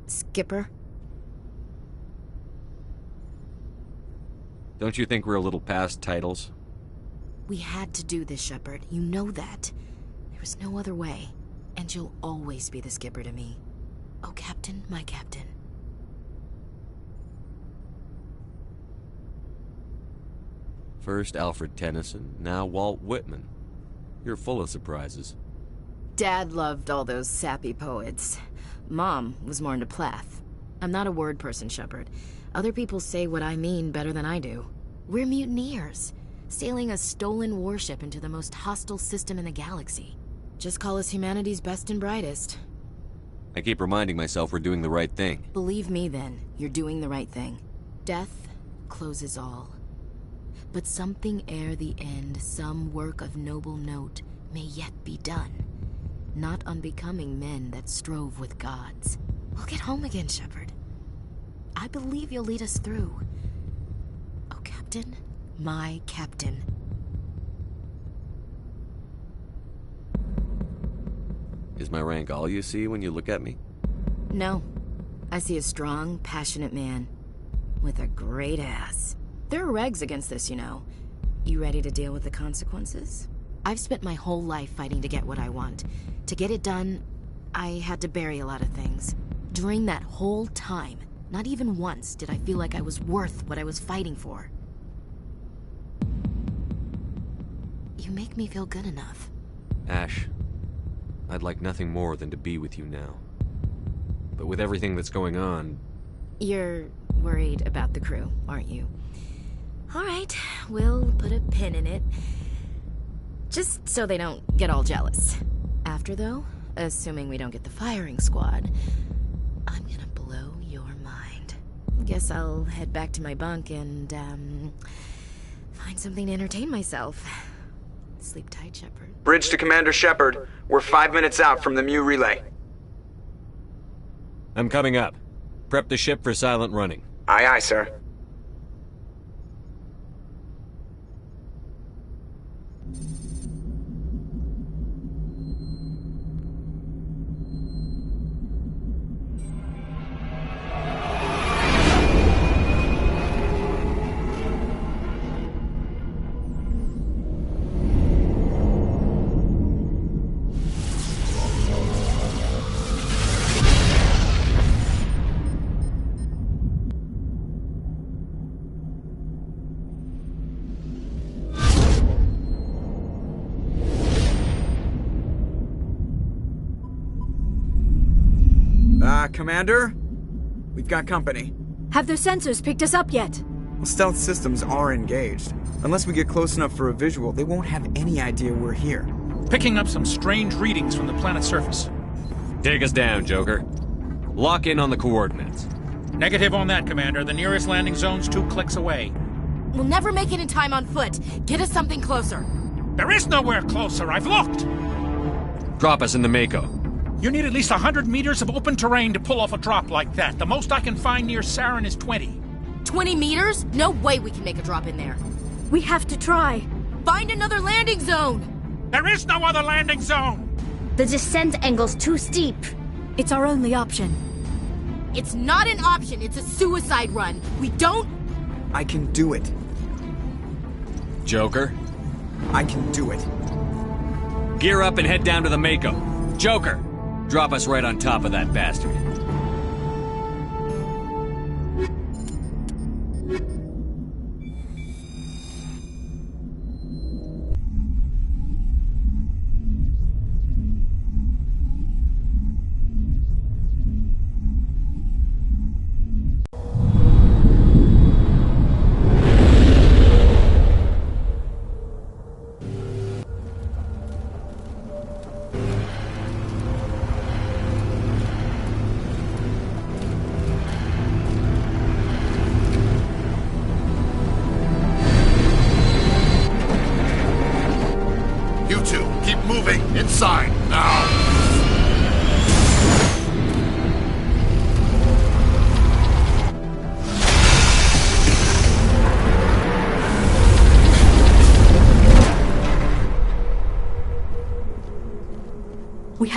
Skipper? Don't you think we're a little past titles? We had to do this, Shepard. You know that. There was no other way. And you'll always be the skipper to me. Oh, Captain, my Captain. First Alfred Tennyson, now Walt Whitman. You're full of surprises. Dad loved all those sappy poets. Mom was more into Plath. I'm not a word person, Shepard. Other people say what I mean better than I do. We're mutineers, sailing a stolen warship into the most hostile system in the galaxy. Just call us humanity's best and brightest. I keep reminding myself we're doing the right thing. Believe me then, you're doing the right thing. Death closes all. But something ere the end, some work of noble note, may yet be done. Not unbecoming men that strove with gods. We'll get home again, Shepard. I believe you'll lead us through. Oh, Captain, my Captain. Is my rank all you see when you look at me? No. I see a strong, passionate man. With a great ass. There are regs against this, you know. You ready to deal with the consequences? I've spent my whole life fighting to get what I want. To get it done, I had to bury a lot of things. During that whole time, not even once did I feel like I was worth what I was fighting for. You make me feel good enough. Ash, I'd like nothing more than to be with you now. But with everything that's going on... You're worried about the crew, aren't you? All right, we'll put a pin in it. Just so they don't get all jealous. After, though, assuming we don't get the firing squad, I'm gonna blow your mind. Guess I'll head back to my bunk and, find something to entertain myself. Sleep tight, Shepard. Bridge to Commander Shepard. We're 5 minutes out from the Mu relay. I'm coming up. Prep the ship for silent running. Aye, aye, sir. Commander? We've got company. Have their sensors picked us up yet? Well, stealth systems are engaged. Unless we get close enough for a visual, they won't have any idea we're here. Picking up some strange readings from the planet's surface. Take us down, Joker. Lock in on the coordinates. Negative on that, Commander. The nearest landing zone's 2 clicks away. We'll never make it in time on foot. Get us something closer. There is nowhere closer. I've looked. Drop us in the Mako. You need at least 100 meters of open terrain to pull off a drop like that. The most I can find near Saren is 20. 20 meters? No way we can make a drop in there. We have to try. Find another landing zone! There is no other landing zone! The descent angle's too steep. It's our only option. It's not an option, it's a suicide run. We don't... I can do it. Joker? I can do it. Gear up and head down to the Mako. Joker! Drop us right on top of that bastard.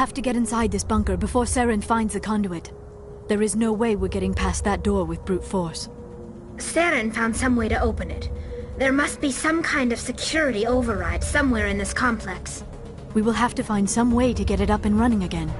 have to get inside this bunker before Saren finds the conduit. There is no way we're getting past that door with brute force. Saren found some way to open it. There must be some kind of security override somewhere in this complex. We will have to find some way to get it up and running again.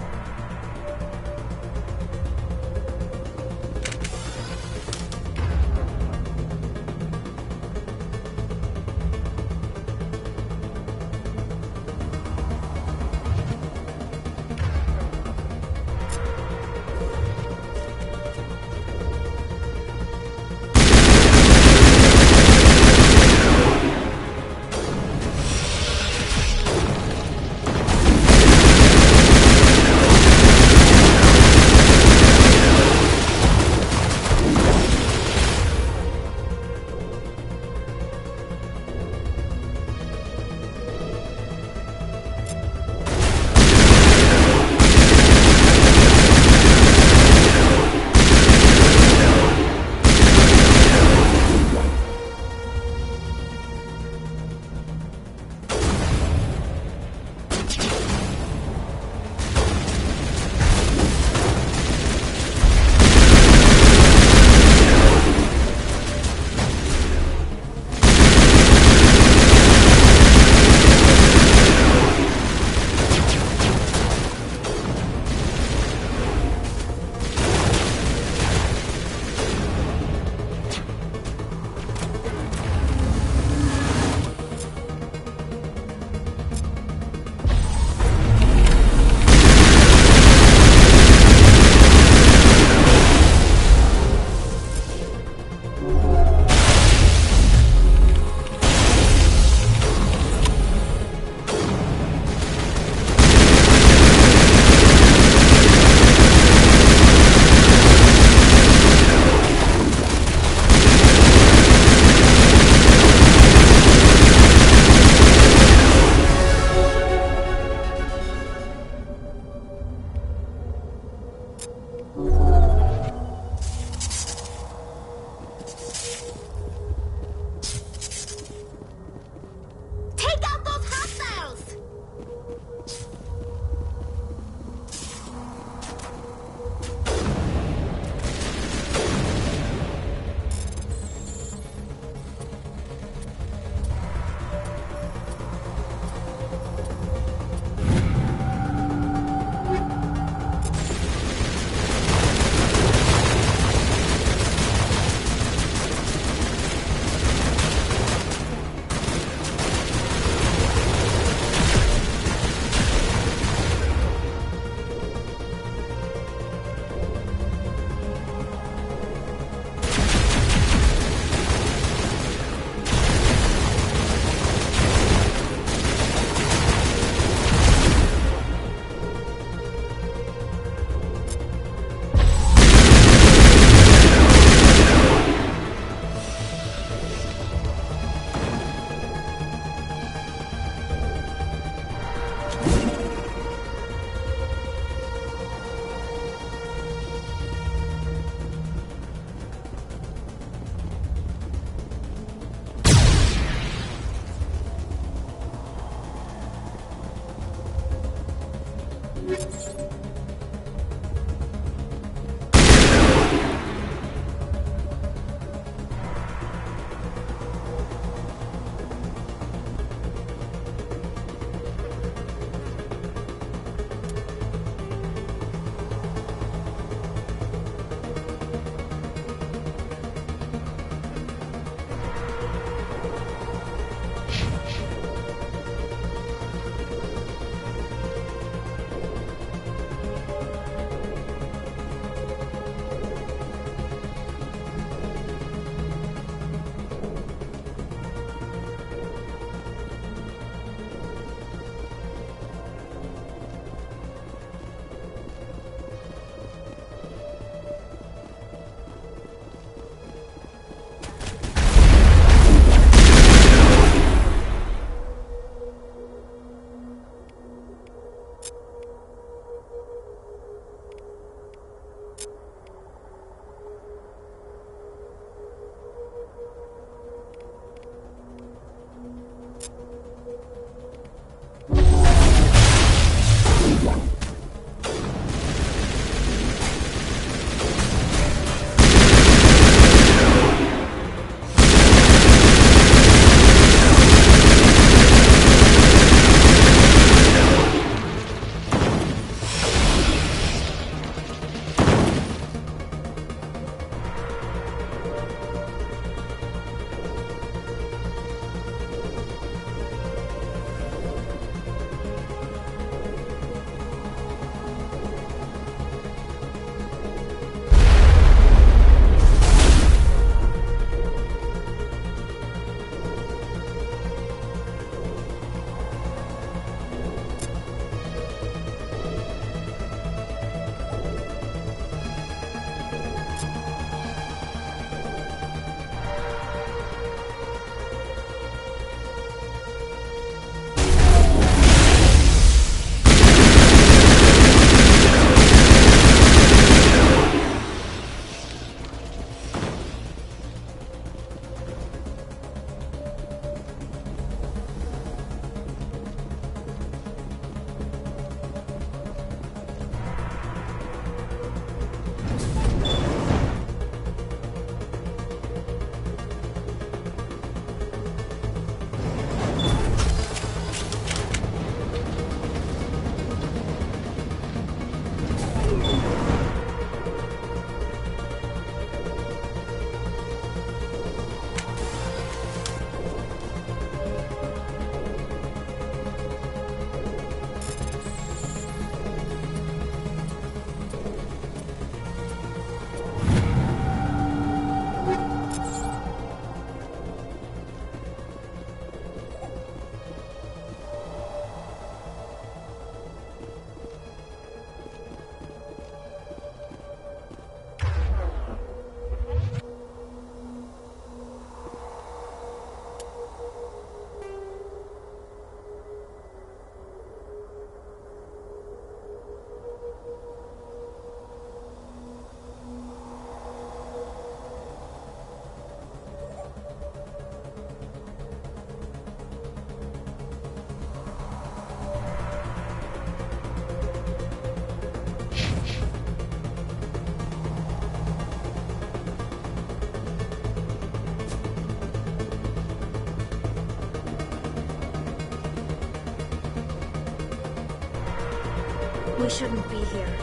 shouldn't be here.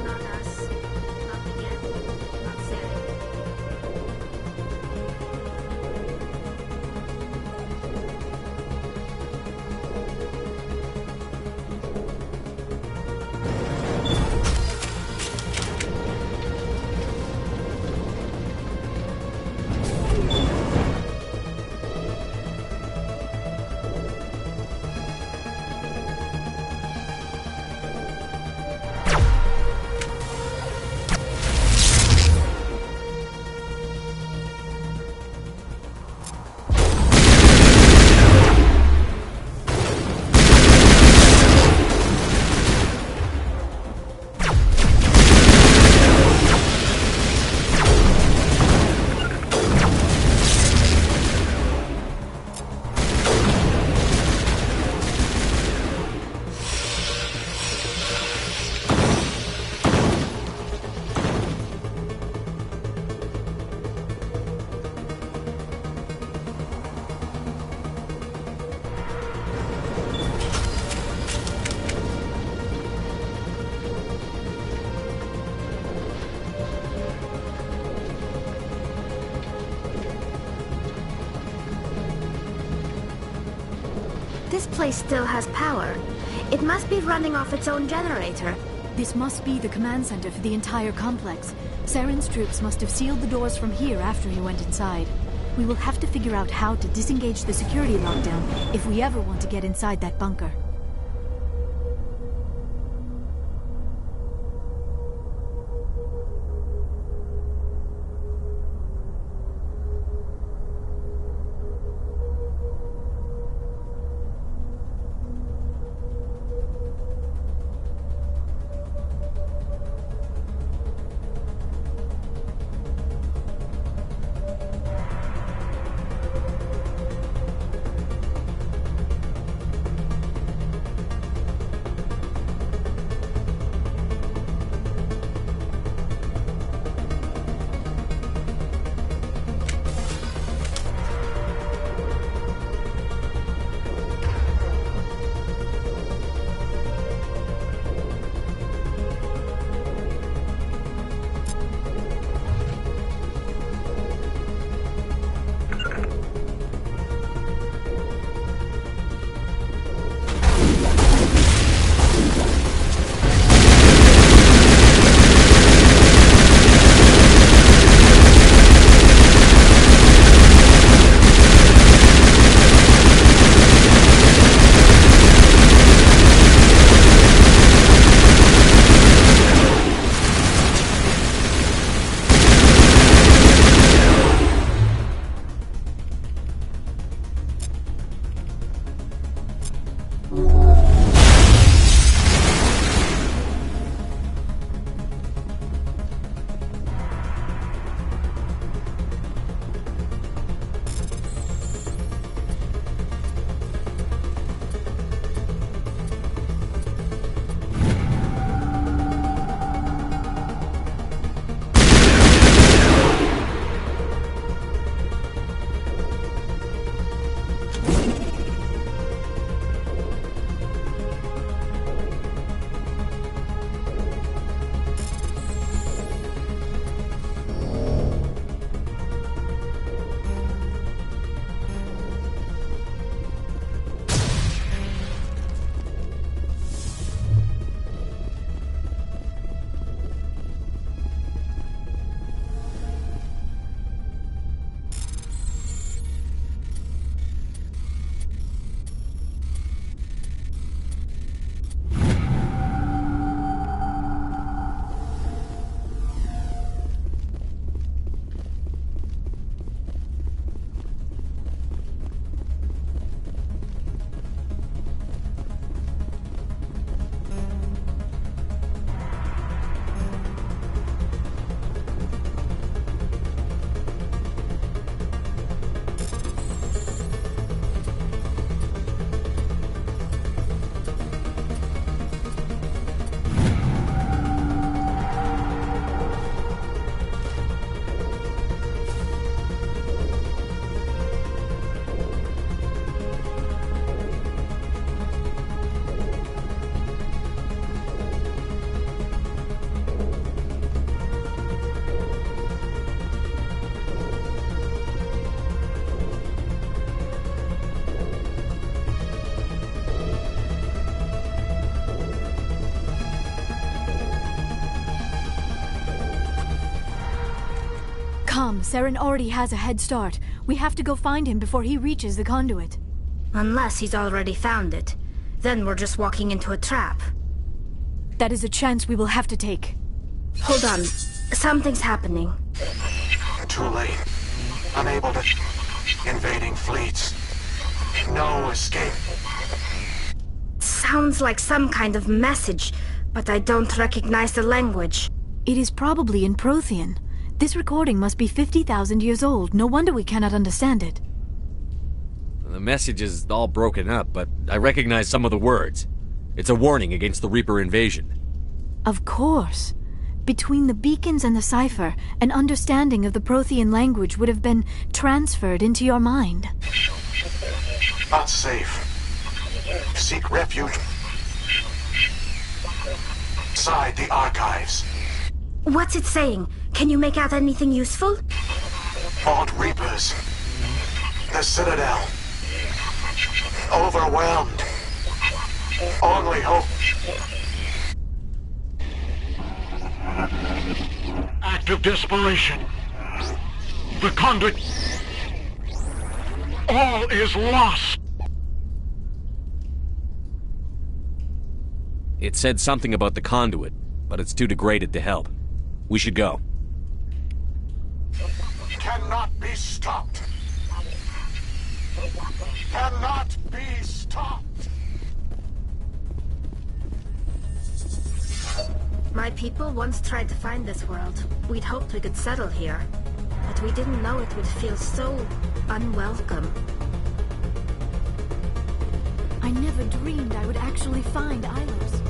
Not us. Not again. Not Saren. This place still has power. It must be running off its own generator. This must be the command center for the entire complex. Saren's troops must have sealed the doors from here after he went inside. We will have to figure out how to disengage the security lockdown if we ever want to get inside that bunker. Come, Saren already has a head start. We have to go find him before he reaches the conduit. Unless he's already found it. Then we're just walking into a trap. That is a chance we will have to take. Hold on. Something's happening. Too late. Unable to... Invading fleets. No escape. Sounds like some kind of message, but I don't recognize the language. It is probably in Prothean. This recording must be 50,000 years old. No wonder we cannot understand it. The message is all broken up, but I recognize some of the words. It's a warning against the Reaper invasion. Of course. Between the beacons and the cipher, an understanding of the Prothean language would have been transferred into your mind. Not safe. Seek refuge inside the archives. What's it saying? Can you make out anything useful? Fought Reapers. The Citadel. Overwhelmed. Only hope. Act of desperation. The conduit. All is lost. It said something about the conduit, but it's too degraded to help. We should go. Cannot be stopped. Cannot be stopped. My people once tried to find this world. We'd hoped we could settle here. But we didn't know it would feel so unwelcome. I never dreamed I would actually find Ilos.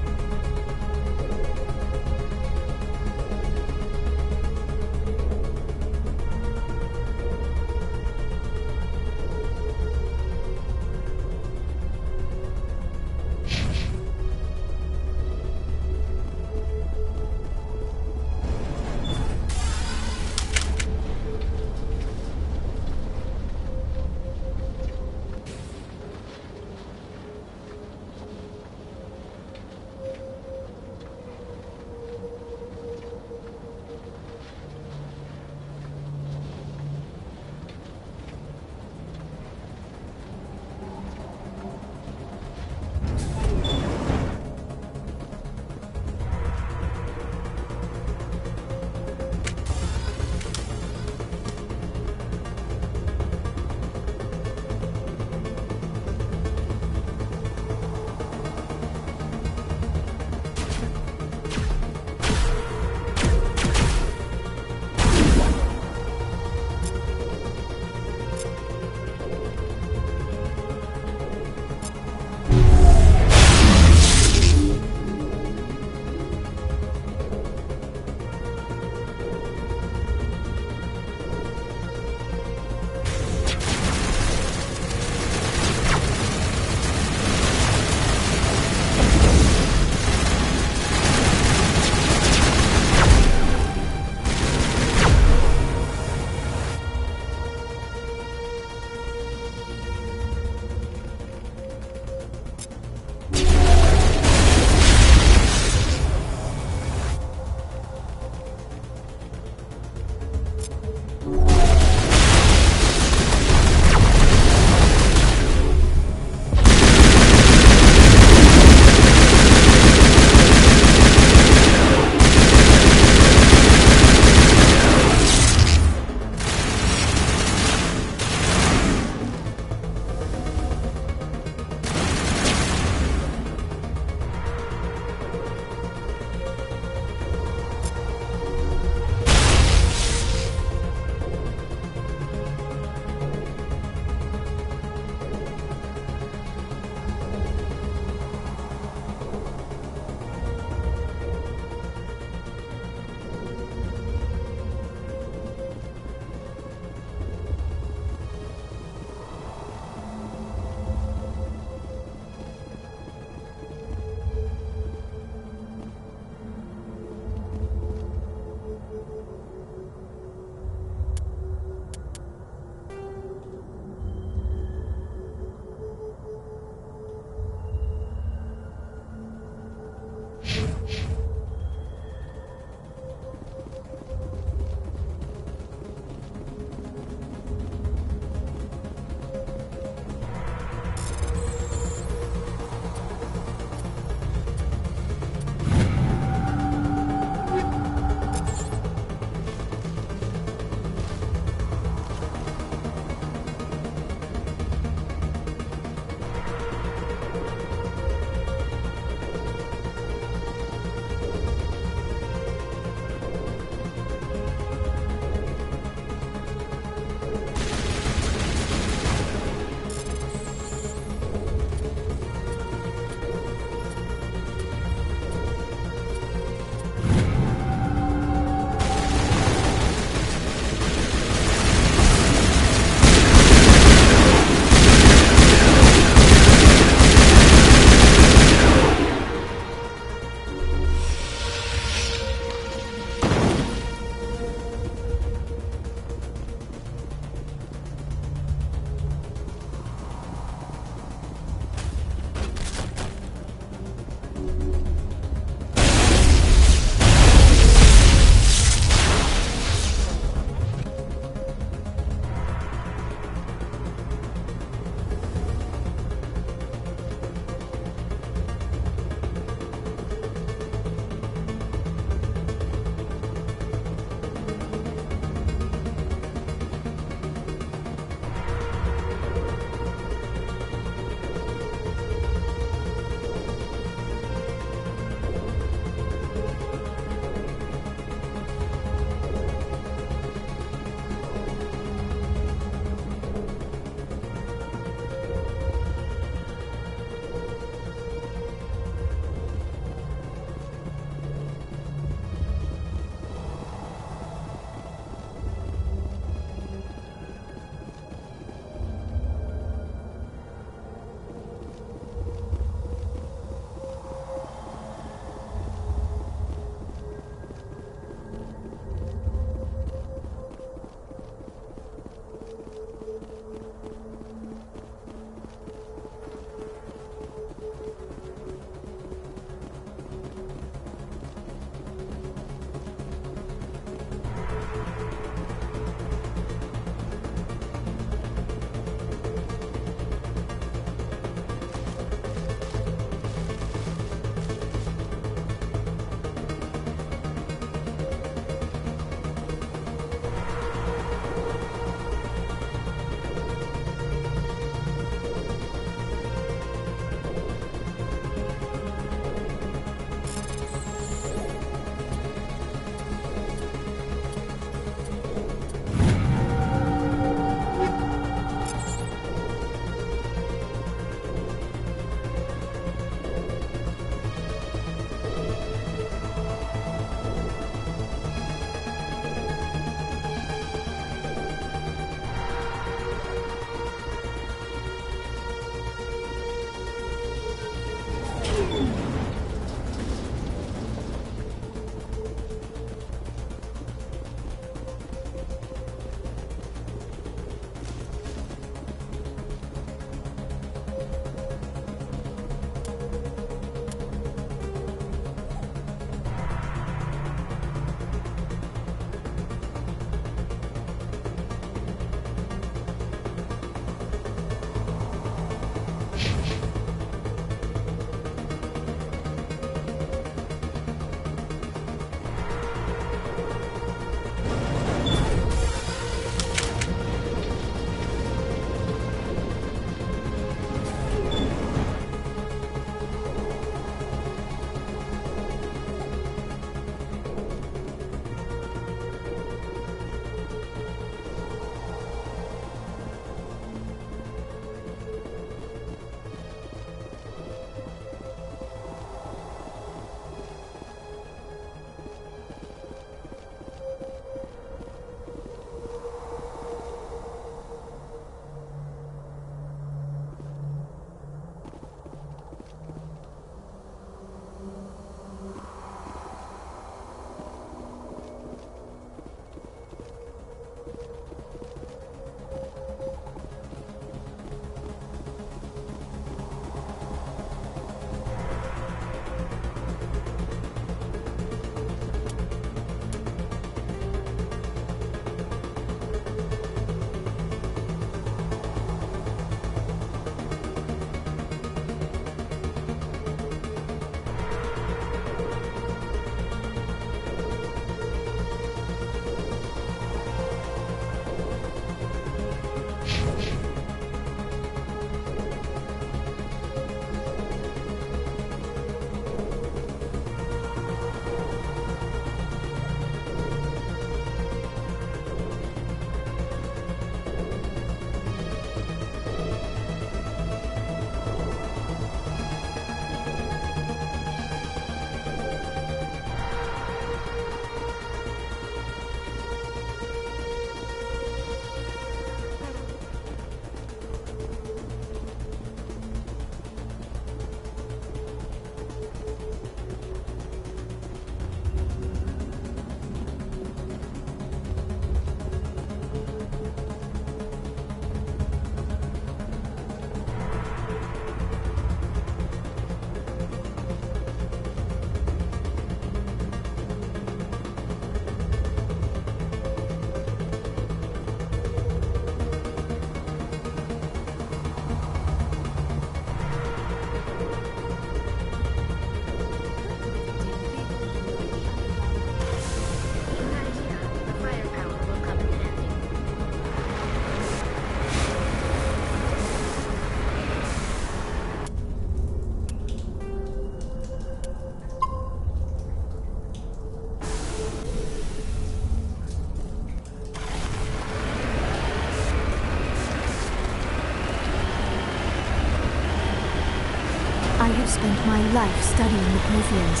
spent my life studying the Protheans,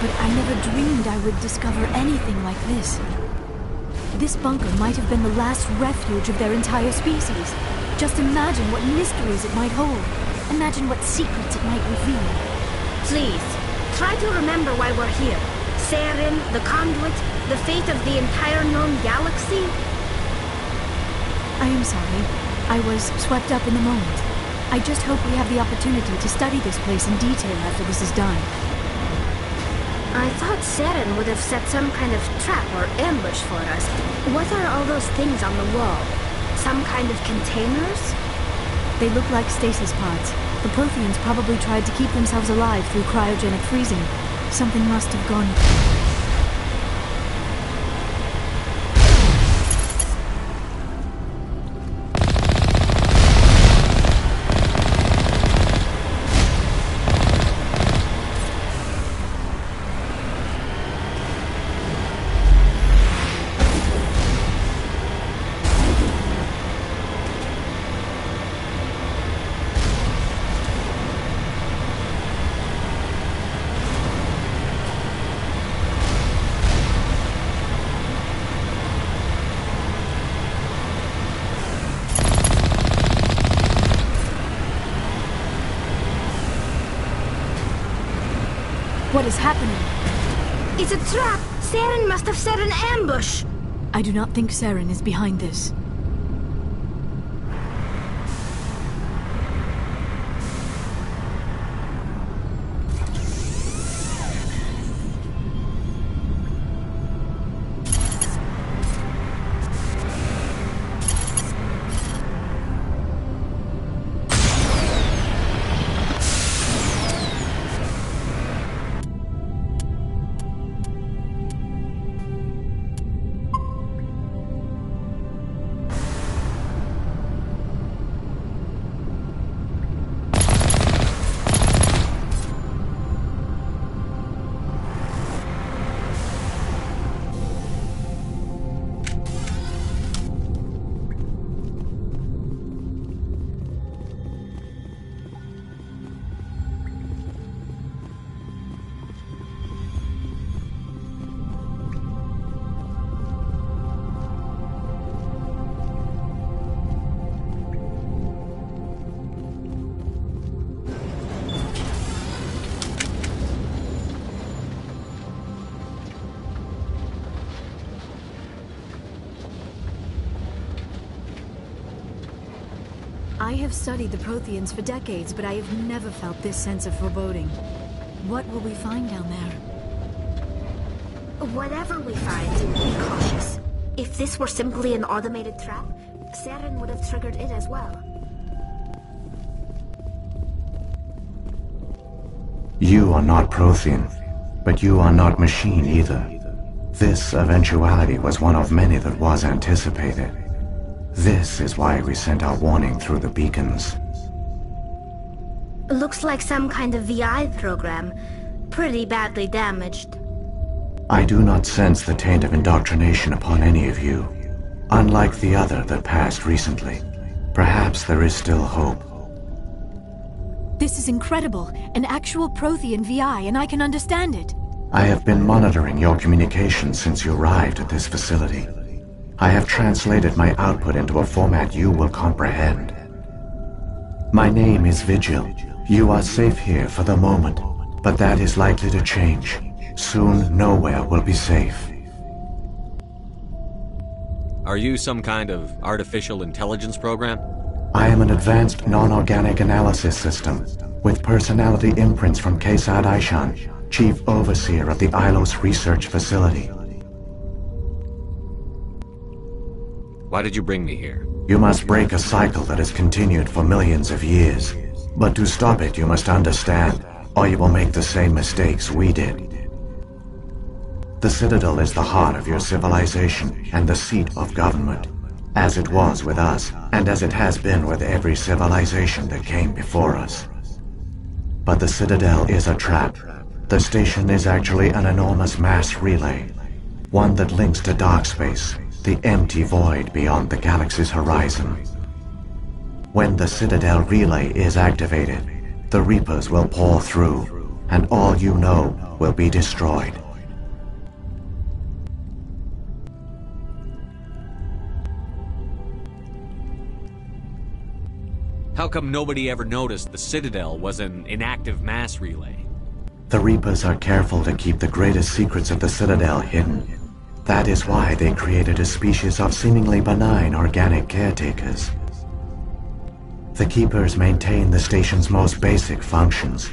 but I never dreamed I would discover anything like this. This bunker might have been the last refuge of their entire species. Just imagine what mysteries it might hold. Imagine what secrets it might reveal. Please, try to remember why we're here. Saren, the conduit, the fate of the entire known galaxy. I am sorry. I was swept up in the moment. I just hope we have the opportunity to study this place in detail after this is done. I thought Saren would have set some kind of trap or ambush for us. What are all those things on the wall? Some kind of containers? They look like stasis pods. The Protheans probably tried to keep themselves alive through cryogenic freezing. Something must have gone... What is happening? It's a trap! Saren must have set an ambush! I do not think Saren is behind this. I have studied the Protheans for decades, but I have never felt this sense of foreboding. What will we find down there? Whatever we find, be cautious. If this were simply an automated trap, Saren would have triggered it as well. You are not Prothean, but you are not machine either. This eventuality was one of many that was anticipated. This is why we sent our warning through the beacons. Looks like some kind of VI program. Pretty badly damaged. I do not sense the taint of indoctrination upon any of you. Unlike the other that passed recently. Perhaps there is still hope. This is incredible. An actual Prothean VI, and I can understand it. I have been monitoring your communications since you arrived at this facility. I have translated my output into a format you will comprehend. My name is Vigil. You are safe here for the moment, but that is likely to change. Soon, nowhere will be safe. Are you some kind of artificial intelligence program? I am an advanced non-organic analysis system, with personality imprints from Kesad Aishan, Chief Overseer of the Ilos Research Facility. Why did you bring me here? You must break a cycle that has continued for millions of years. But to stop it, you must understand, or you will make the same mistakes we did. The Citadel is the heart of your civilization and the seat of government, as it was with us, and as it has been with every civilization that came before us. But the Citadel is a trap. The station is actually an enormous mass relay, one that links to dark space, the empty void beyond the galaxy's horizon. When the Citadel relay is activated, The Reapers will pour through, and all you know will be destroyed. How come nobody ever noticed the Citadel was an inactive mass relay? The Reapers are careful to keep the greatest secrets of the Citadel hidden. That is why they created a species of seemingly benign organic caretakers. The Keepers maintain the station's most basic functions.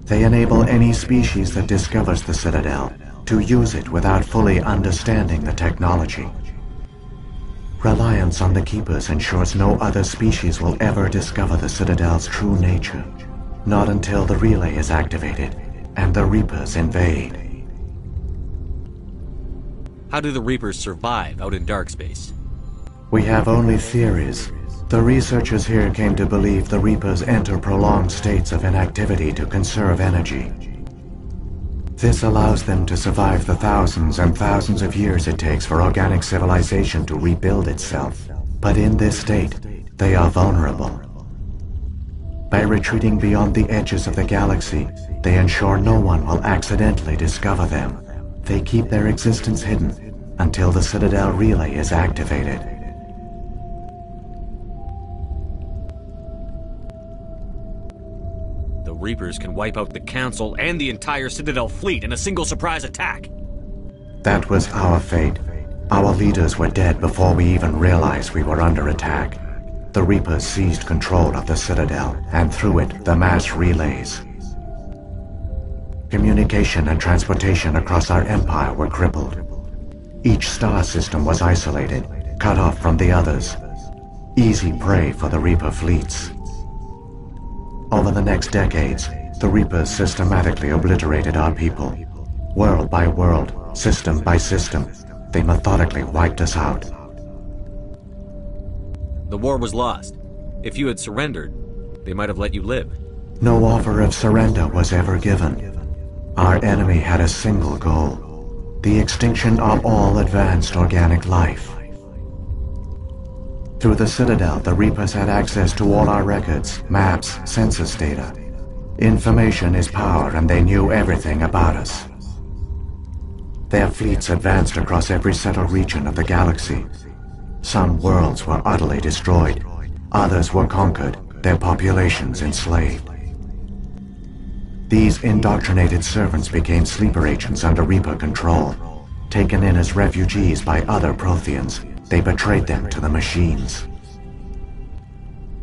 They enable any species that discovers the Citadel to use it without fully understanding the technology. Reliance on the Keepers ensures no other species will ever discover the Citadel's true nature. Not until the relay is activated and the Reapers invade. How do the Reapers survive out in dark space? We have only theories. The researchers here came to believe the Reapers enter prolonged states of inactivity to conserve energy. This allows them to survive the thousands and thousands of years it takes for organic civilization to rebuild itself. But in this state, they are vulnerable. By retreating beyond the edges of the galaxy, they ensure no one will accidentally discover them. They keep their existence hidden until the Citadel relay is activated. The Reapers can wipe out the Council and the entire Citadel fleet in a single surprise attack. That was our fate. Our leaders were dead before we even realized we were under attack. The Reapers seized control of the Citadel, and through it, the mass relays. Communication and transportation across our empire were crippled. Each star system was isolated, cut off from the others. Easy prey for the Reaper fleets. Over the next decades, the Reapers systematically obliterated our people. World by world, system by system, they methodically wiped us out. The war was lost. If you had surrendered, they might have let you live. No offer of surrender was ever given. Our enemy had a single goal: the extinction of all advanced organic life. Through the Citadel, the Reapers had access to all our records, maps, census data. Information is power, and they knew everything about us. Their fleets advanced across every settled region of the galaxy. Some worlds were utterly destroyed, others were conquered, their populations enslaved. These indoctrinated servants became sleeper agents under Reaper control. Taken in as refugees by other Protheans, they betrayed them to the machines.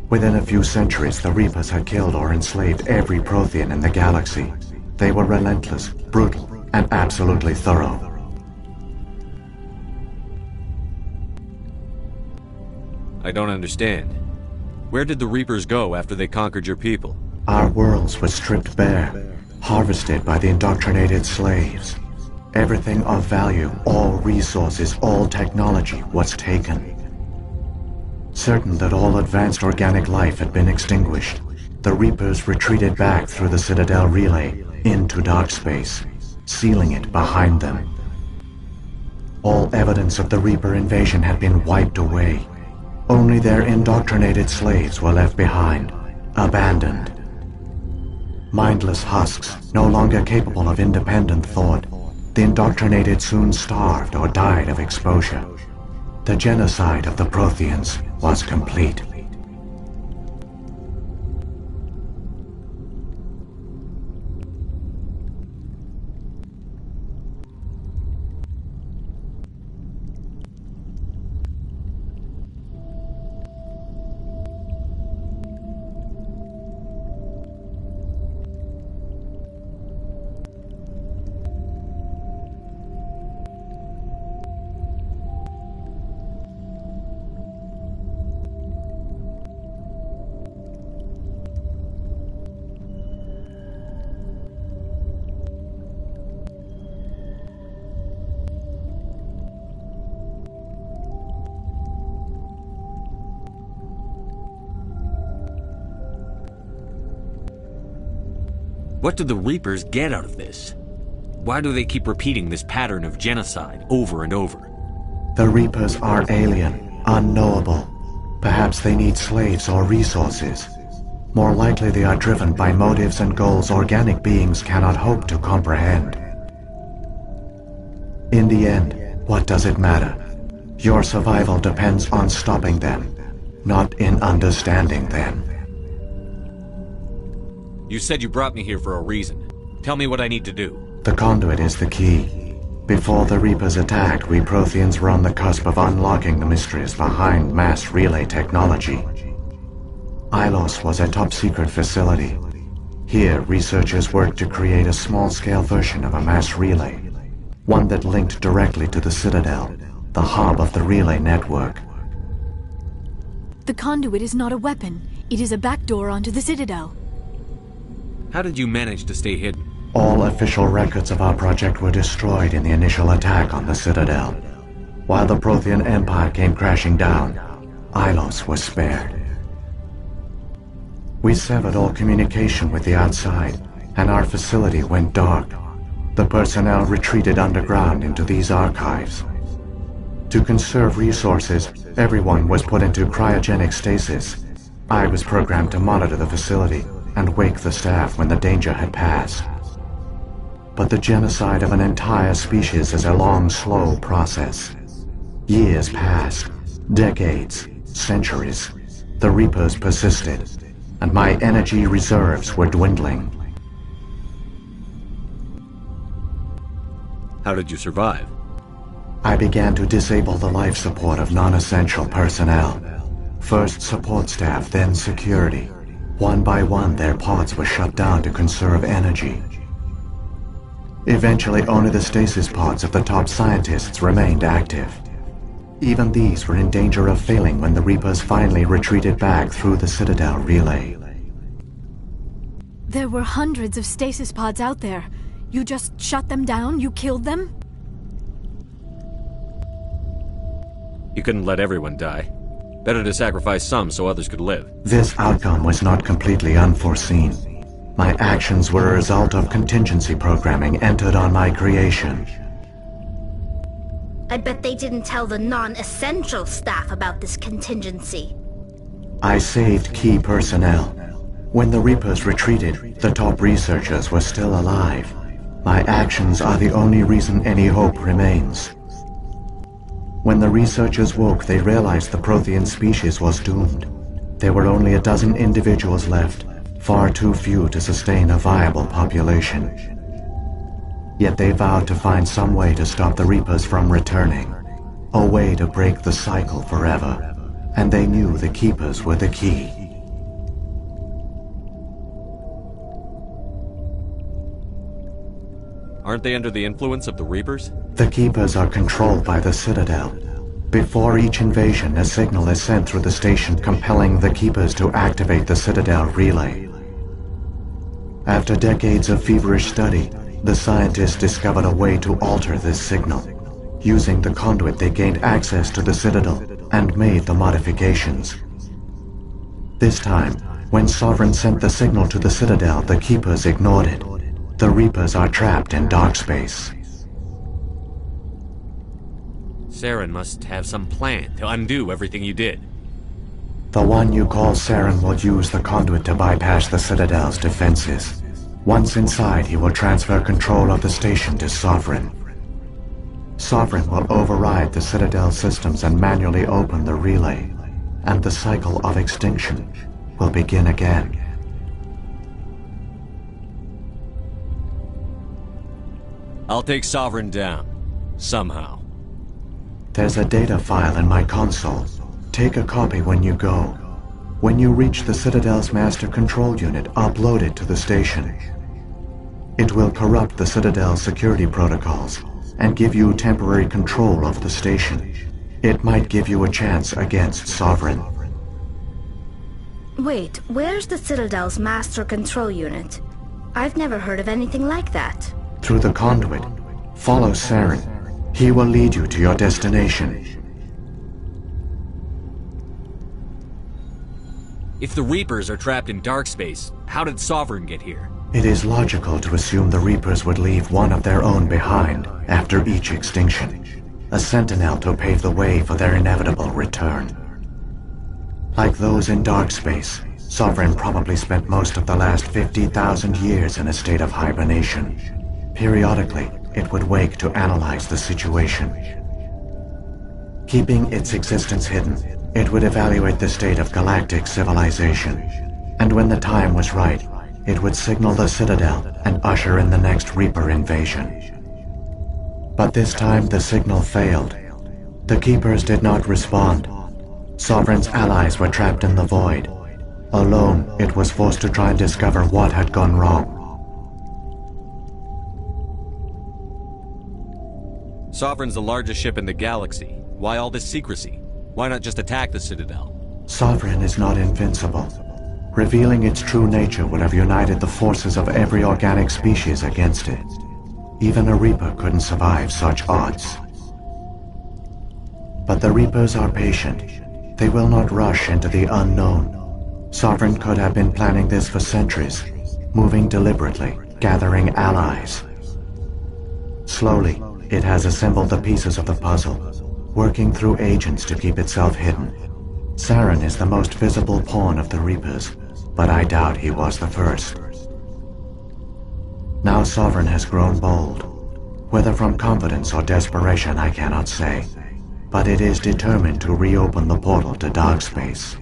Within a few centuries, the Reapers had killed or enslaved every Prothean in the galaxy. They were relentless, brutal, and absolutely thorough. I don't understand. Where did the Reapers go after they conquered your people? Our worlds were stripped bare, harvested by the indoctrinated slaves. Everything of value, all resources, all technology was taken. Certain that all advanced organic life had been extinguished, the Reapers retreated back through the Citadel relay into dark space, sealing it behind them. All evidence of the Reaper invasion had been wiped away. Only their indoctrinated slaves were left behind, abandoned. Mindless husks, no longer capable of independent thought, the indoctrinated soon starved or died of exposure. The genocide of the Protheans was complete. What do the Reapers get out of this? Why do they keep repeating this pattern of genocide over and over? The Reapers are alien, unknowable. Perhaps they need slaves or resources. More likely they are driven by motives and goals organic beings cannot hope to comprehend. In the end, what does it matter? Your survival depends on stopping them, not in understanding them. You said you brought me here for a reason. Tell me what I need to do. The conduit is the key. Before the Reapers attacked, we Protheans were on the cusp of unlocking the mysteries behind mass relay technology. Ilos was a top-secret facility. Here, researchers worked to create a small-scale version of a mass relay, one that linked directly to the Citadel, the hub of the relay network. The conduit is not a weapon. It is a backdoor onto the Citadel. How did you manage to stay hidden? All official records of our project were destroyed in the initial attack on the Citadel. While the Prothean Empire came crashing down, Ilos was spared. We severed all communication with the outside, and our facility went dark. The personnel retreated underground into these archives. To conserve resources, everyone was put into cryogenic stasis. I was programmed to monitor the facility and wake the staff when the danger had passed. But the genocide of an entire species is a long, slow process. Years passed, decades, centuries. The Reapers persisted, and my energy reserves were dwindling. How did you survive? I began to disable the life support of non-essential personnel. First support staff, then security. One by one, their pods were shut down to conserve energy. Eventually, only the stasis pods of the top scientists remained active. Even these were in danger of failing when the Reapers finally retreated back through the Citadel relay. There were hundreds of stasis pods out there. You just shut them down? You killed them? You couldn't let everyone die. Better to sacrifice some so others could live. This outcome was not completely unforeseen. My actions were a result of contingency programming entered on my creation. I bet they didn't tell the non-essential staff about this contingency. I saved key personnel. When the Reapers retreated, the top researchers were still alive. My actions are the only reason any hope remains. When the researchers woke, they realized the Prothean species was doomed. There were only a dozen individuals left, far too few to sustain a viable population. Yet they vowed to find some way to stop the Reapers from returning, a way to break the cycle forever, and they knew the Keepers were the key. Aren't they under the influence of the Reapers? The Keepers are controlled by the Citadel. Before each invasion, a signal is sent through the station compelling the Keepers to activate the Citadel relay. After decades of feverish study, the scientists discovered a way to alter this signal. Using the conduit, they gained access to the Citadel and made the modifications. This time, when Sovereign sent the signal to the Citadel, the Keepers ignored it. The Reapers are trapped in dark space. Saren must have some plan to undo everything you did. The one you call Saren will use the conduit to bypass the Citadel's defenses. Once inside, he will transfer control of the station to Sovereign. Sovereign will override the Citadel systems and manually open the relay, and the cycle of extinction will begin again. I'll take Sovereign down. Somehow. There's a data file in my console. Take a copy when you go. When you reach the Citadel's master control unit, upload it to the station. It will corrupt the Citadel's security protocols and give you temporary control of the station. It might give you a chance against Sovereign. Wait, where's the Citadel's master control unit? I've never heard of anything like that. Through the conduit, follow Saren. He will lead you to your destination. If the Reapers are trapped in dark space, how did Sovereign get here? It is logical to assume the Reapers would leave one of their own behind after each extinction. A sentinel to pave the way for their inevitable return. Like those in dark space, Sovereign probably spent most of the last 50,000 years in a state of hibernation. Periodically, it would wake to analyze the situation. Keeping its existence hidden, it would evaluate the state of galactic civilization. And when the time was right, it would signal the Citadel and usher in the next Reaper invasion. But this time the signal failed. The Keepers did not respond. Sovereign's allies were trapped in the void. Alone, it was forced to try and discover what had gone wrong. Sovereign's the largest ship in the galaxy. Why all this secrecy? Why not just attack the Citadel? Sovereign is not invincible. Revealing its true nature would have united the forces of every organic species against it. Even a Reaper couldn't survive such odds. But the Reapers are patient. They will not rush into the unknown. Sovereign could have been planning this for centuries, moving deliberately, gathering allies. Slowly, it has assembled the pieces of the puzzle, working through agents to keep itself hidden. Saren is the most visible pawn of the Reapers, but I doubt he was the first. Now Sovereign has grown bold. Whether from confidence or desperation, I cannot say, but it is determined to reopen the portal to dark space.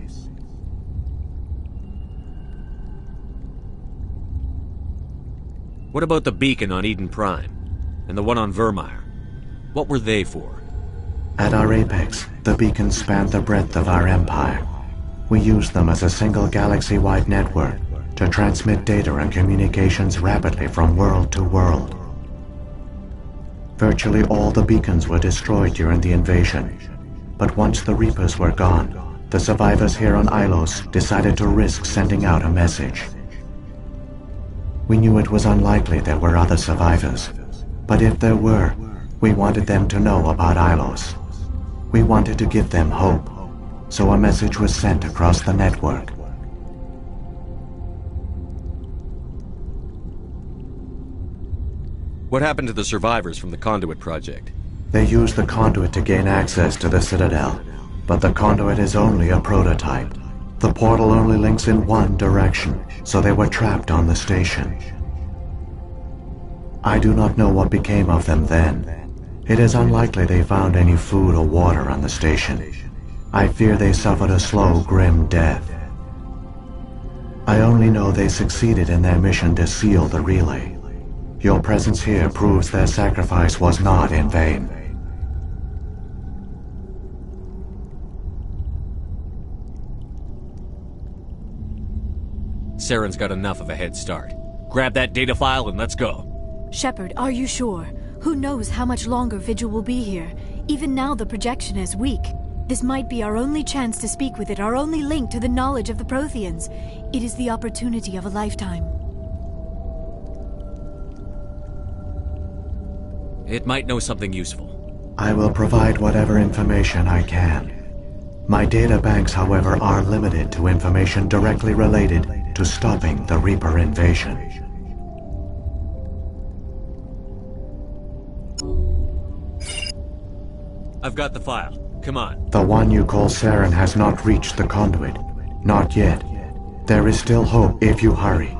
What about the beacon on Eden Prime? And the one on Vermeer? What were they for? At our apex, the beacons spanned the breadth of our empire. We used them as a single galaxy-wide network to transmit data and communications rapidly from world to world. Virtually all the beacons were destroyed during the invasion, but once the Reapers were gone, the survivors here on Ilos decided to risk sending out a message. We knew it was unlikely there were other survivors, but if there were, we wanted them to know about Ilos. We wanted to give them hope, so a message was sent across the network. What happened to the survivors from the Conduit project? They used the conduit to gain access to the Citadel, but the conduit is only a prototype. The portal only links in one direction, so they were trapped on the station. I do not know what became of them then. It is unlikely they found any food or water on the station. I fear they suffered a slow, grim death. I only know they succeeded in their mission to seal the relay. Your presence here proves their sacrifice was not in vain. Saren's got enough of a head start. Grab that data file and let's go. Shepard, are you sure? Who knows how much longer Vigil will be here? Even now the projection is weak. This might be our only chance to speak with it, our only link to the knowledge of the Protheans. It is the opportunity of a lifetime. It might know something useful. I will provide whatever information I can. My data banks, however, are limited to information directly related to stopping the Reaper invasion. I've got the file. Come on. The one you call Saren has not reached the conduit. Not yet. There is still hope if you hurry.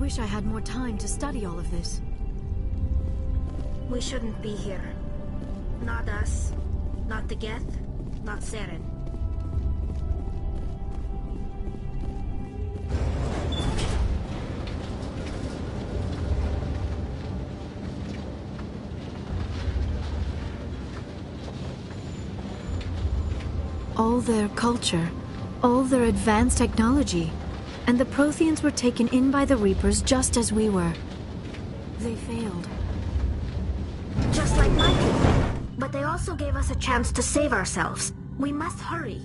wish I had more time to study all of this. We shouldn't be here. Not us. Not the Geth. Not Saren. All their culture, all their advanced technology, and the Protheans were taken in by the Reapers just as we were. They failed. Just like my people. But they also gave us a chance to save ourselves. We must hurry.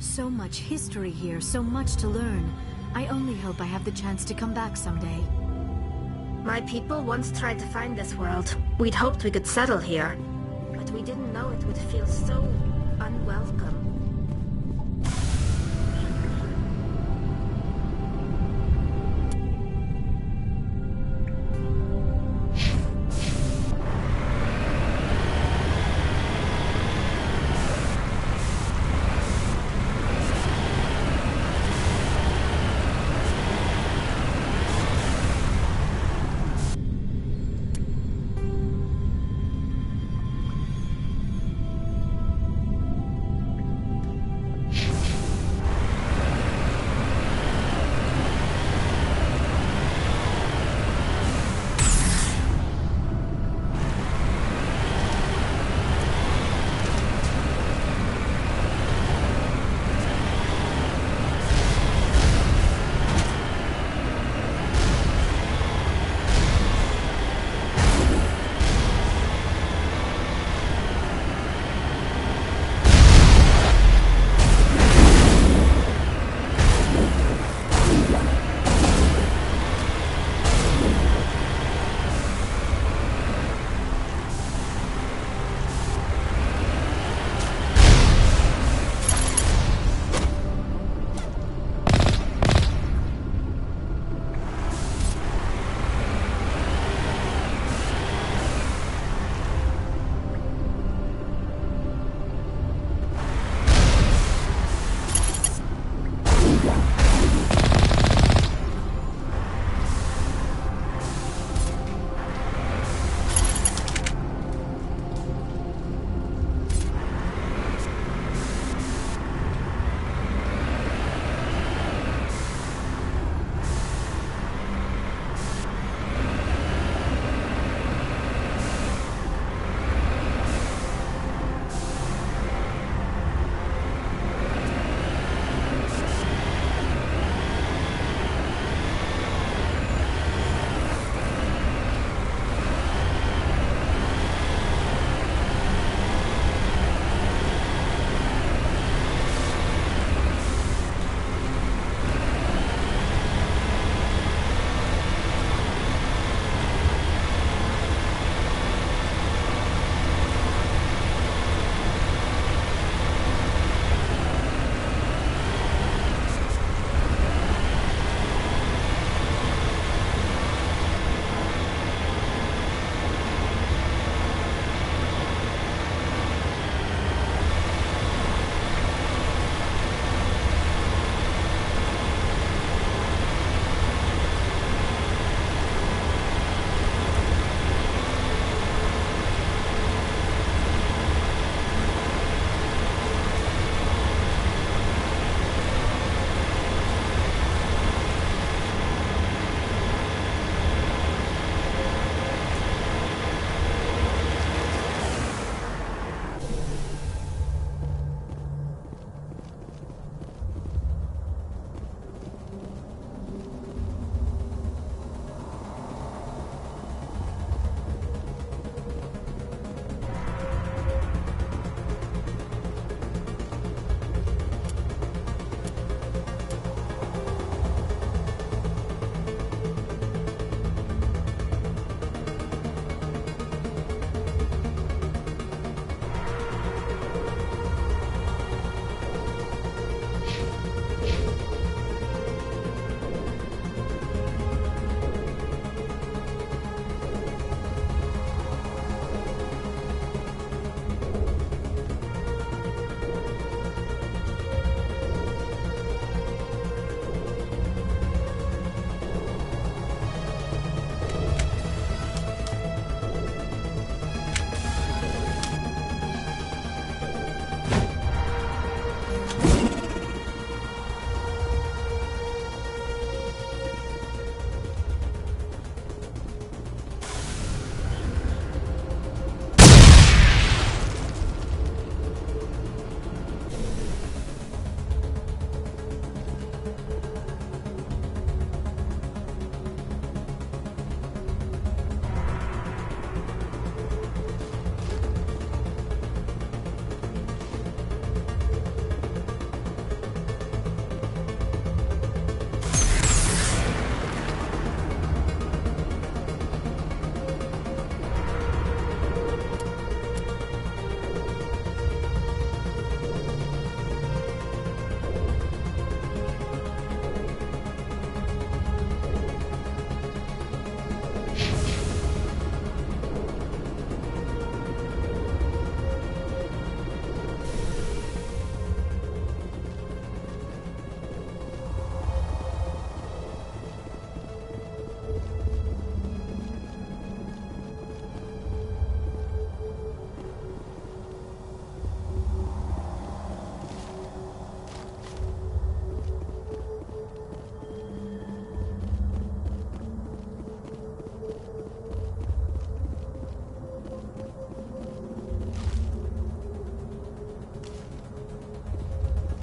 So much history here, so much to learn. I only hope I have the chance to come back someday. My people once tried to find this world. We'd hoped we could settle here. But we didn't know it would feel so unwelcome.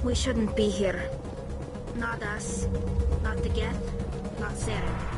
We shouldn't be here. Not us. Not the Geth. Not Saren.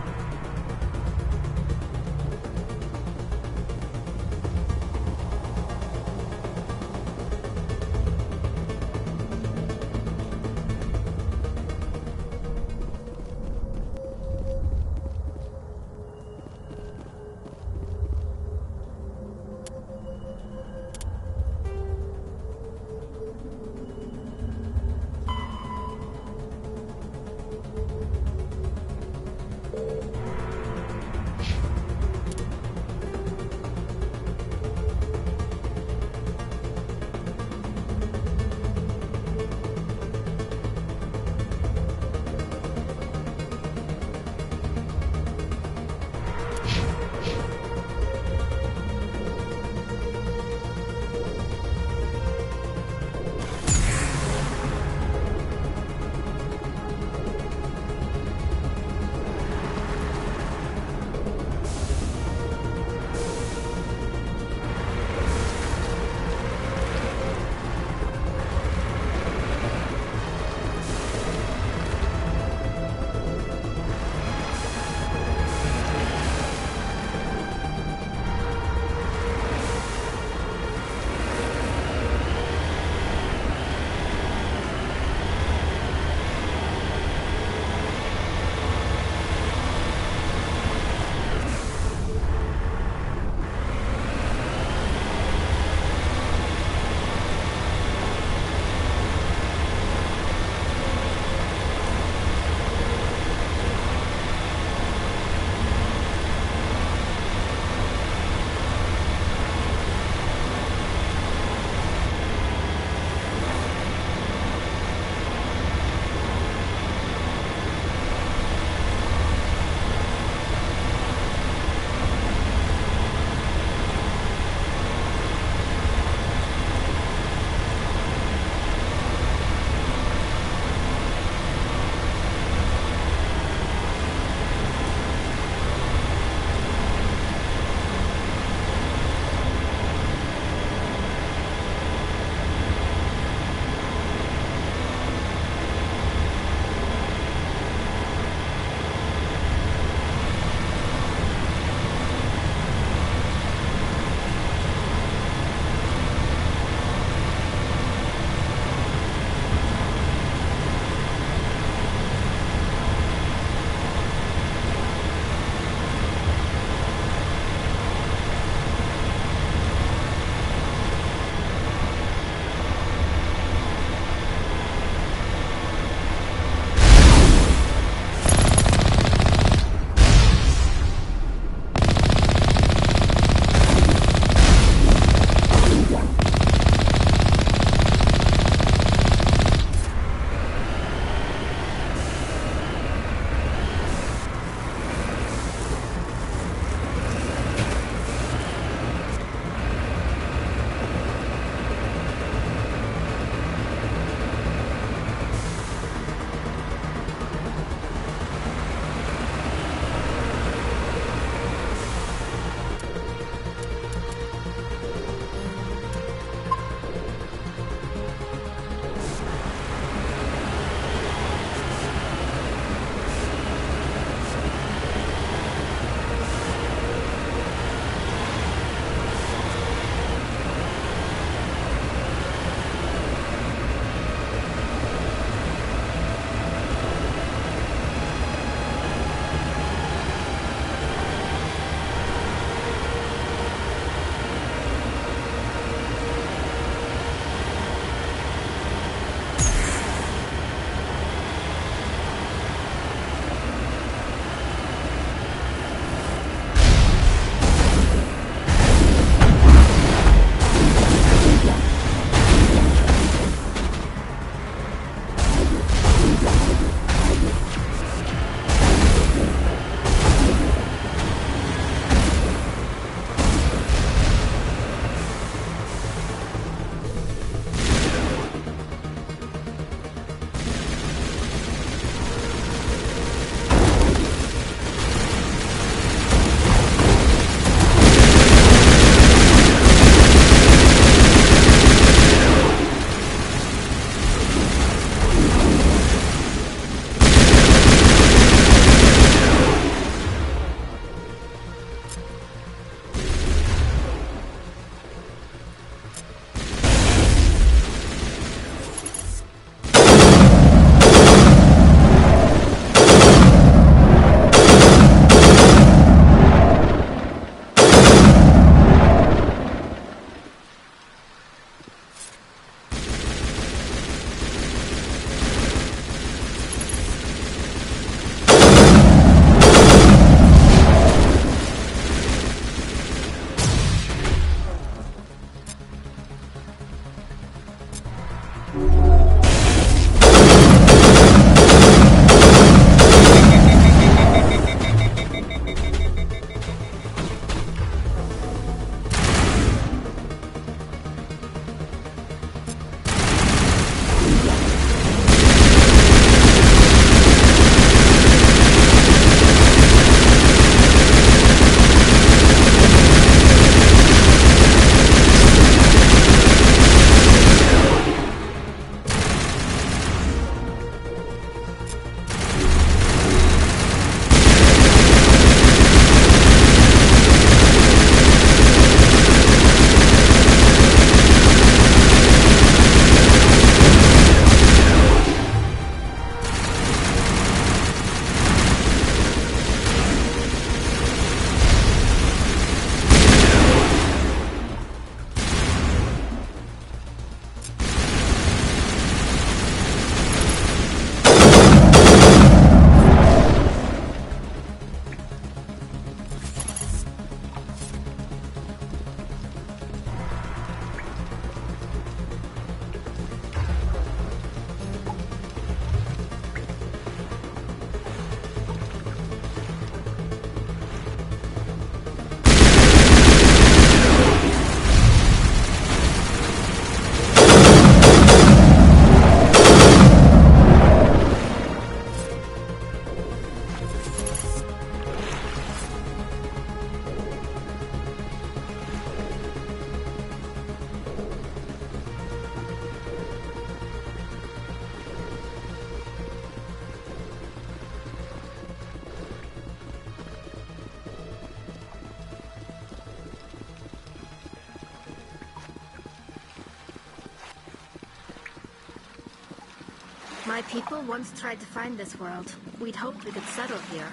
My people once tried to find this world. We'd hoped we could settle here.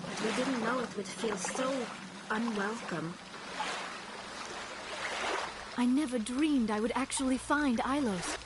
But we didn't know it would feel so unwelcome. I never dreamed I would actually find Ilos.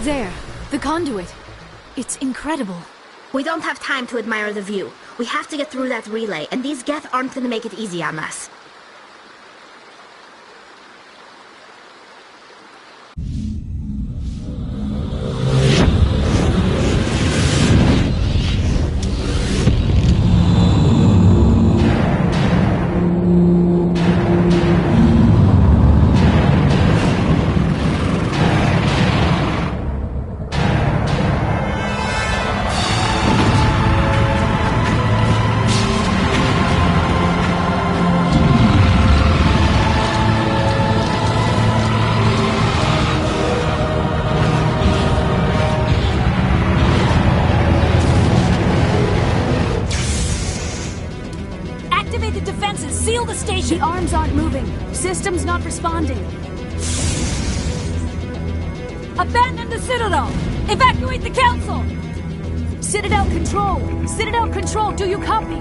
There, the conduit. It's incredible. We don't have time to admire the view. We have to get through that relay, and these Geth aren't gonna make it easy on us. The arms aren't moving. System's not responding. Abandon the Citadel! Evacuate the Council! Citadel Control! Citadel Control, do you copy?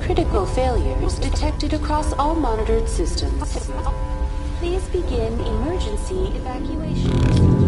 Critical failures detected across all monitored systems. Please begin emergency evacuation.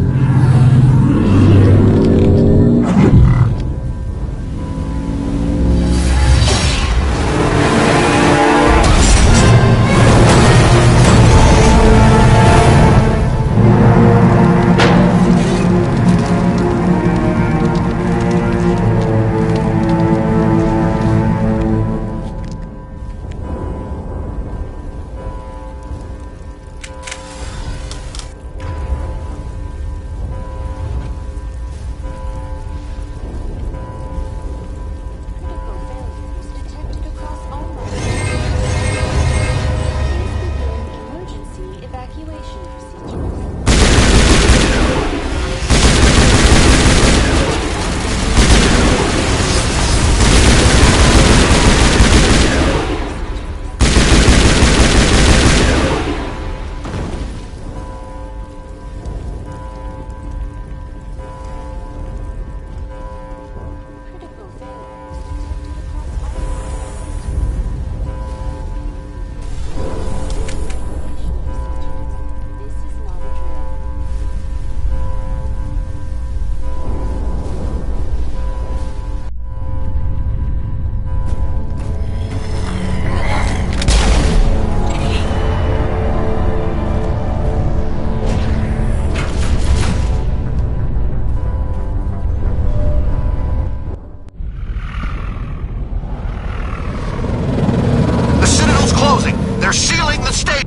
They're sealing the state!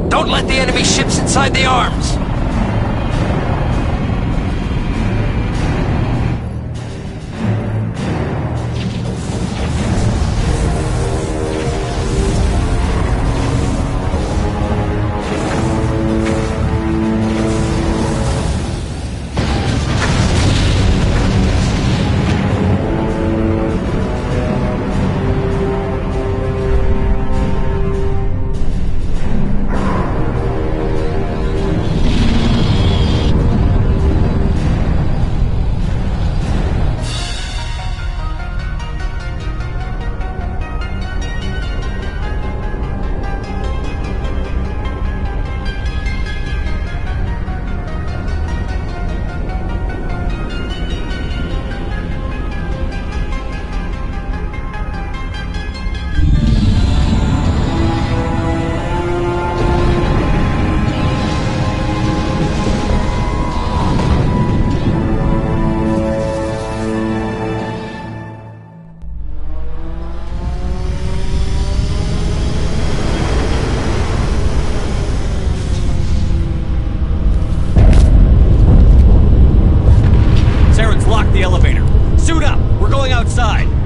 Don't let the enemy ships inside the arms! going outside.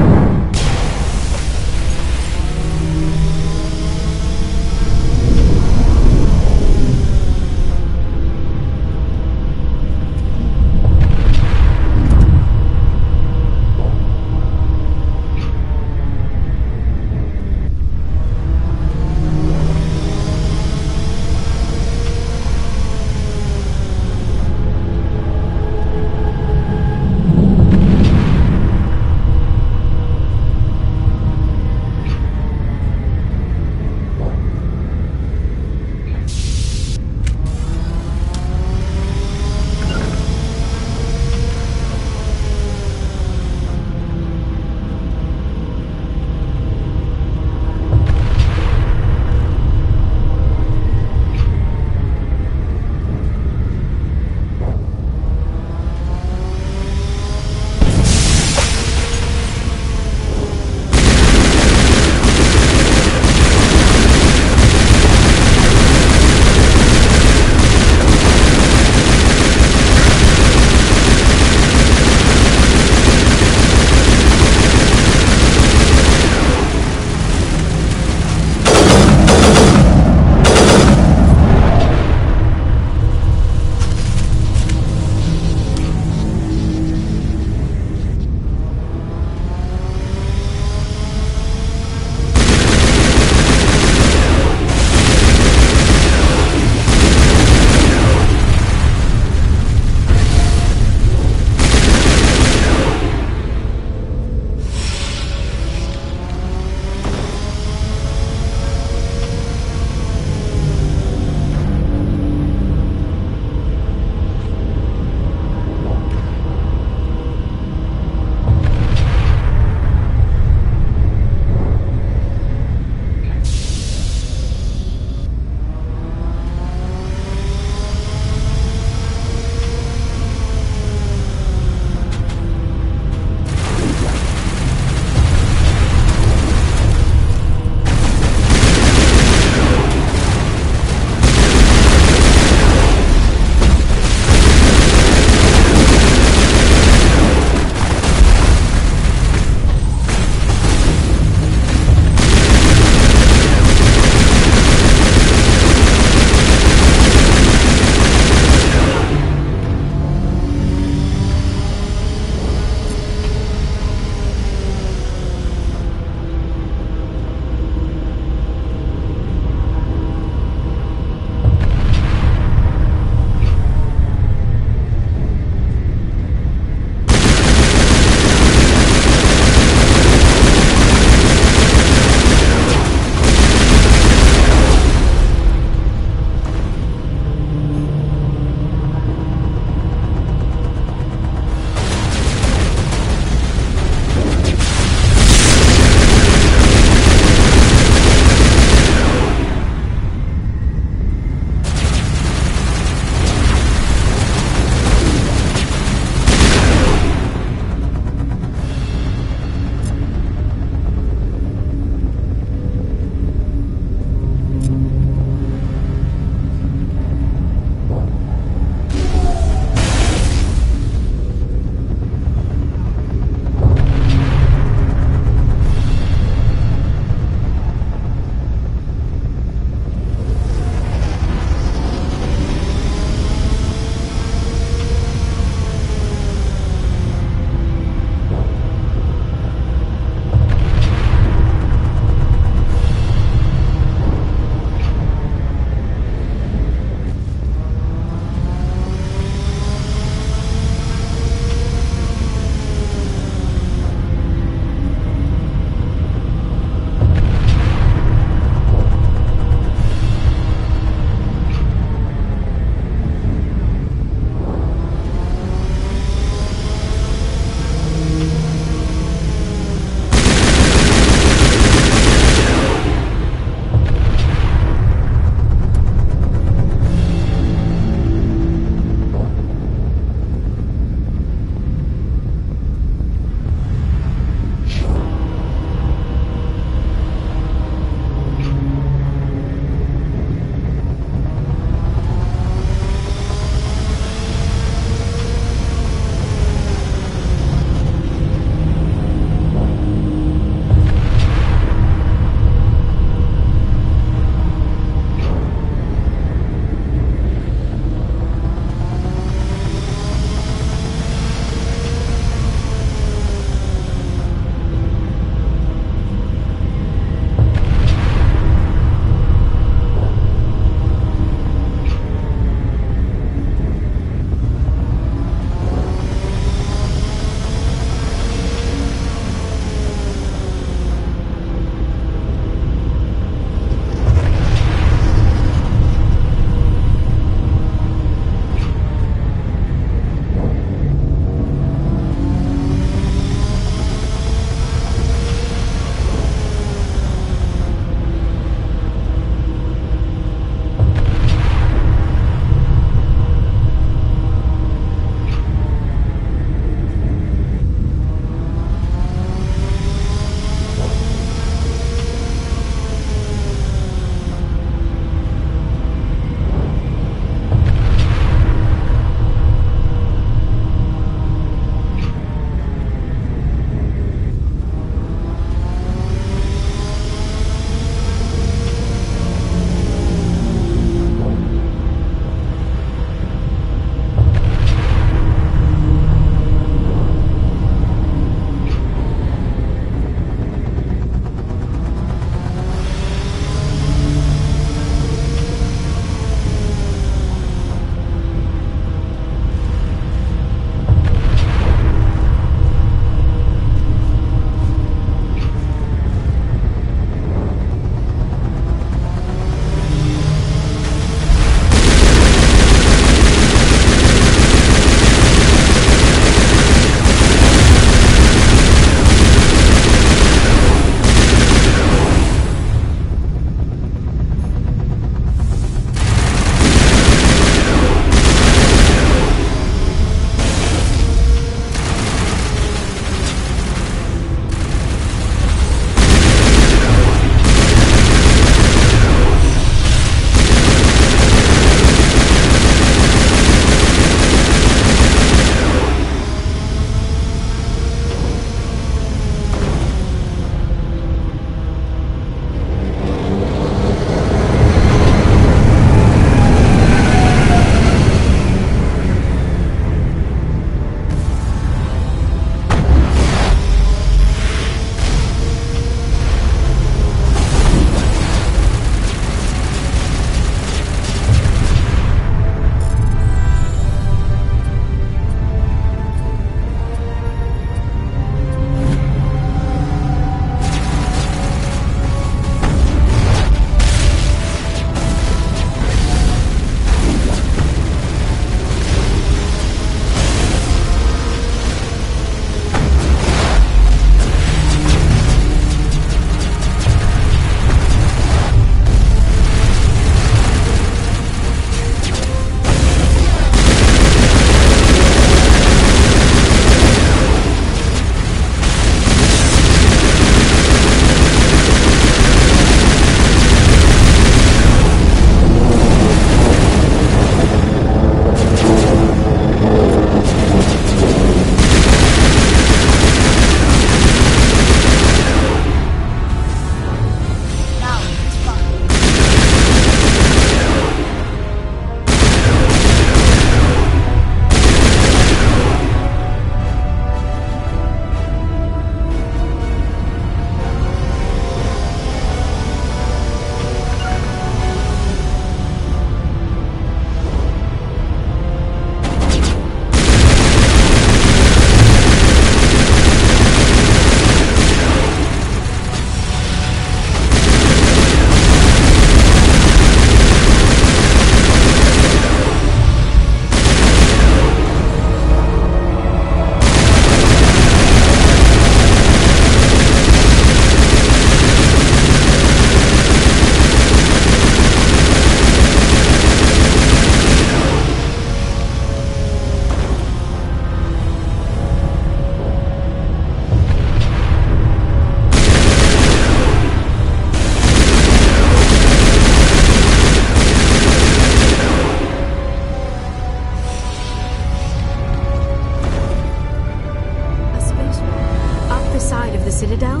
Citadel?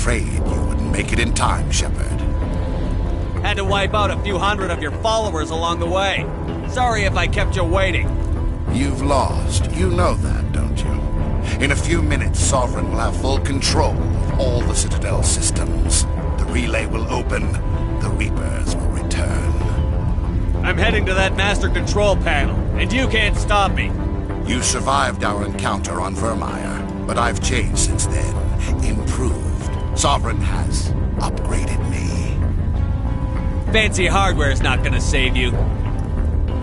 afraid you wouldn't make it in time, Shepard. Had to wipe out a few hundred of your followers along the way. Sorry if I kept you waiting. You've lost. You know that, don't you? In a few minutes, Sovereign will have full control of all the Citadel systems. The relay will open. The Reapers will return. I'm heading to that master control panel, and you can't stop me. You survived our encounter on Vermeer, but I've changed since then. Improved. Sovereign has upgraded me. Fancy hardware's not gonna save you.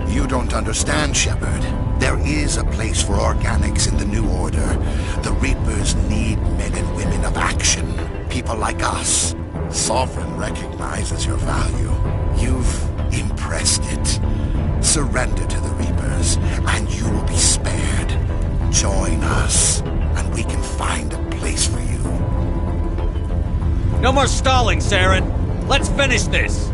You don't understand, Shepard. There is a place for organics in the New Order. The Reapers need men and women of action. People like us. Sovereign recognizes your value. You've impressed it. Surrender to the Reapers, and you will be spared. Join us, and we can find a place for you. No more stalling, Saren. Let's finish this.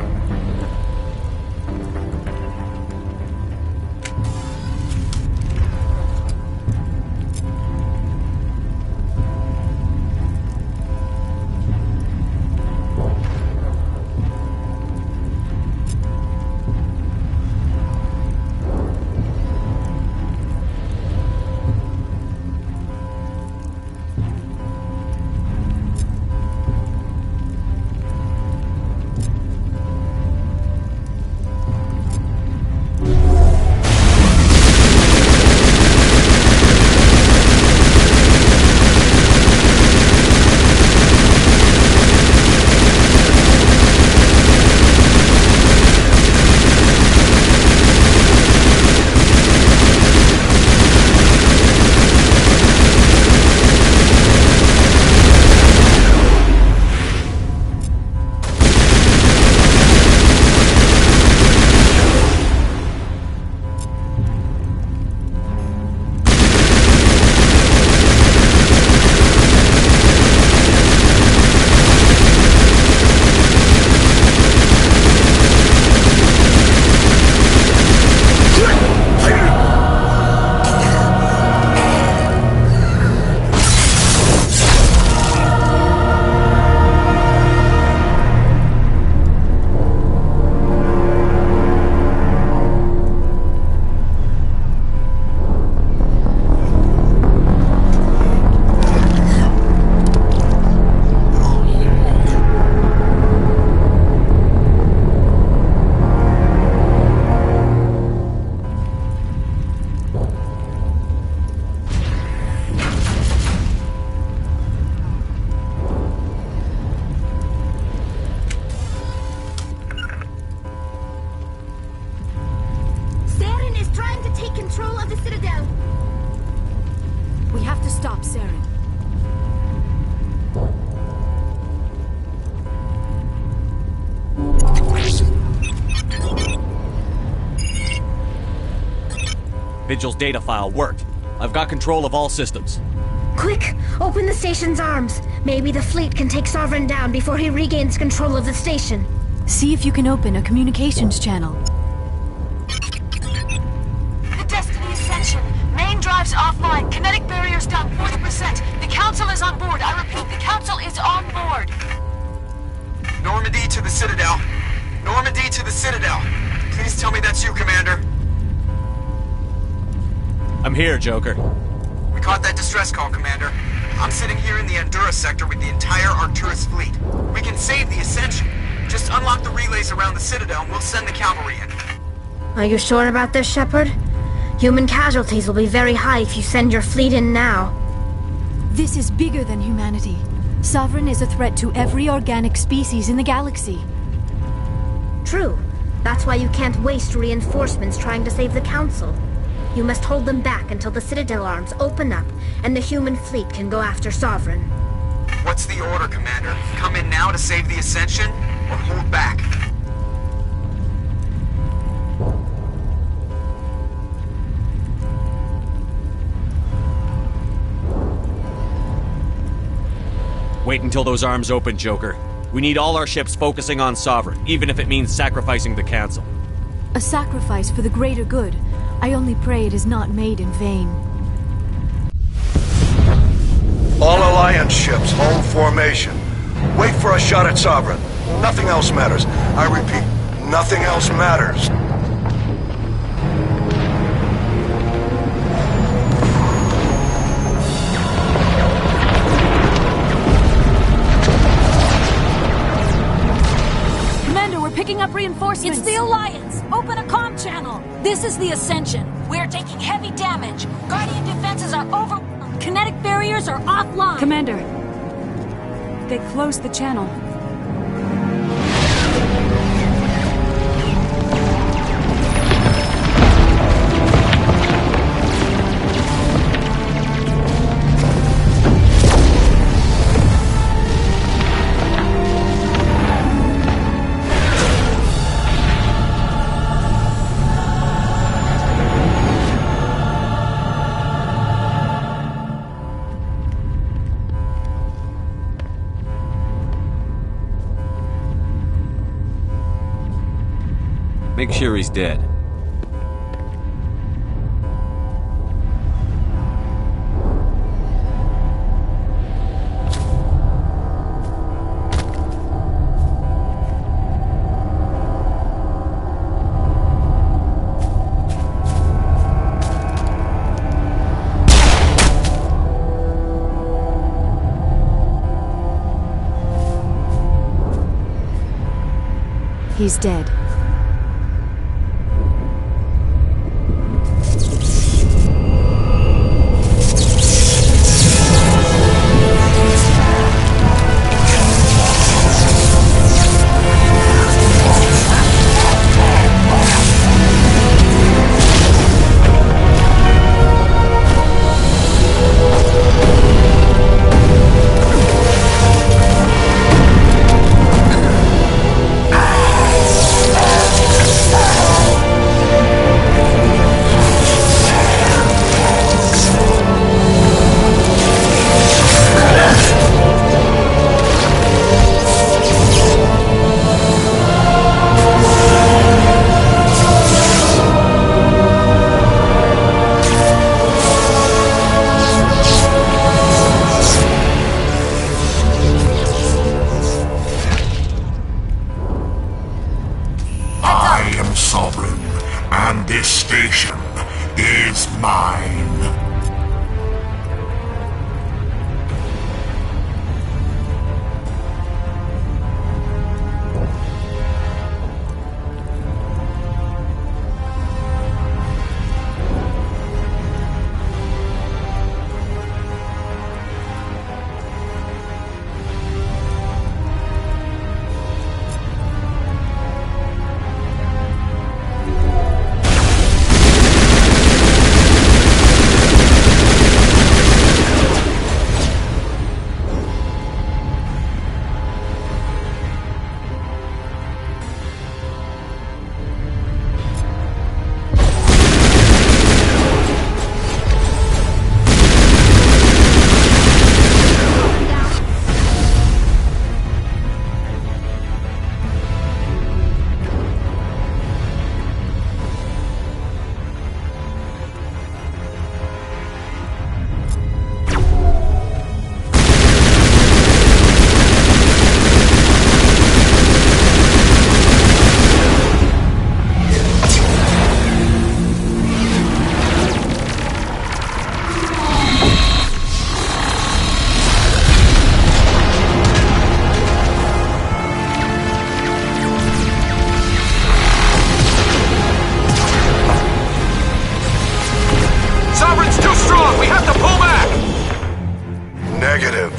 Stop, Saren. Vigil's data file worked. I've got control of all systems. Quick! Open the station's arms. Maybe the fleet can take Sovereign down before he regains control of the station. See if you can open a communications channel. The Destiny Ascension. Main drives offline. Kinetic barriers down 40%. The Council is on board. I repeat, the Council is on board. Normandy to the Citadel. Normandy to the Citadel. Please tell me that's you, Commander. I'm here, Joker. We caught that distress call, Commander. I'm sitting here in the Endura sector with the entire Arcturus fleet. We can save the Ascension. Just unlock the relays around the Citadel and we'll send the cavalry in. Are you sure about this, Shepard? Human casualties will be very high if you send your fleet in now. This is bigger than humanity. Sovereign is a threat to every organic species in the galaxy. True. That's why you can't waste reinforcements trying to save the Council. You must hold them back until the Citadel arms open up and the human fleet can go after Sovereign. What's the order, Commander? Come in now to save the Ascension, or hold back? Wait until those arms open, Joker. We need all our ships focusing on Sovereign, even if it means sacrificing the Council. A sacrifice for the greater good. I only pray it is not made in vain. All Alliance ships hold formation. Wait for a shot at Sovereign. Nothing else matters. I repeat, nothing else matters. Commander, we're picking up reinforcements. It's the Alliance. Open a comm channel. This is the Ascension. We're taking heavy damage. Guardian defenses are overwhelmed. Kinetic barriers are offline. Commander, they closed the channel. Make sure he's dead. He's dead.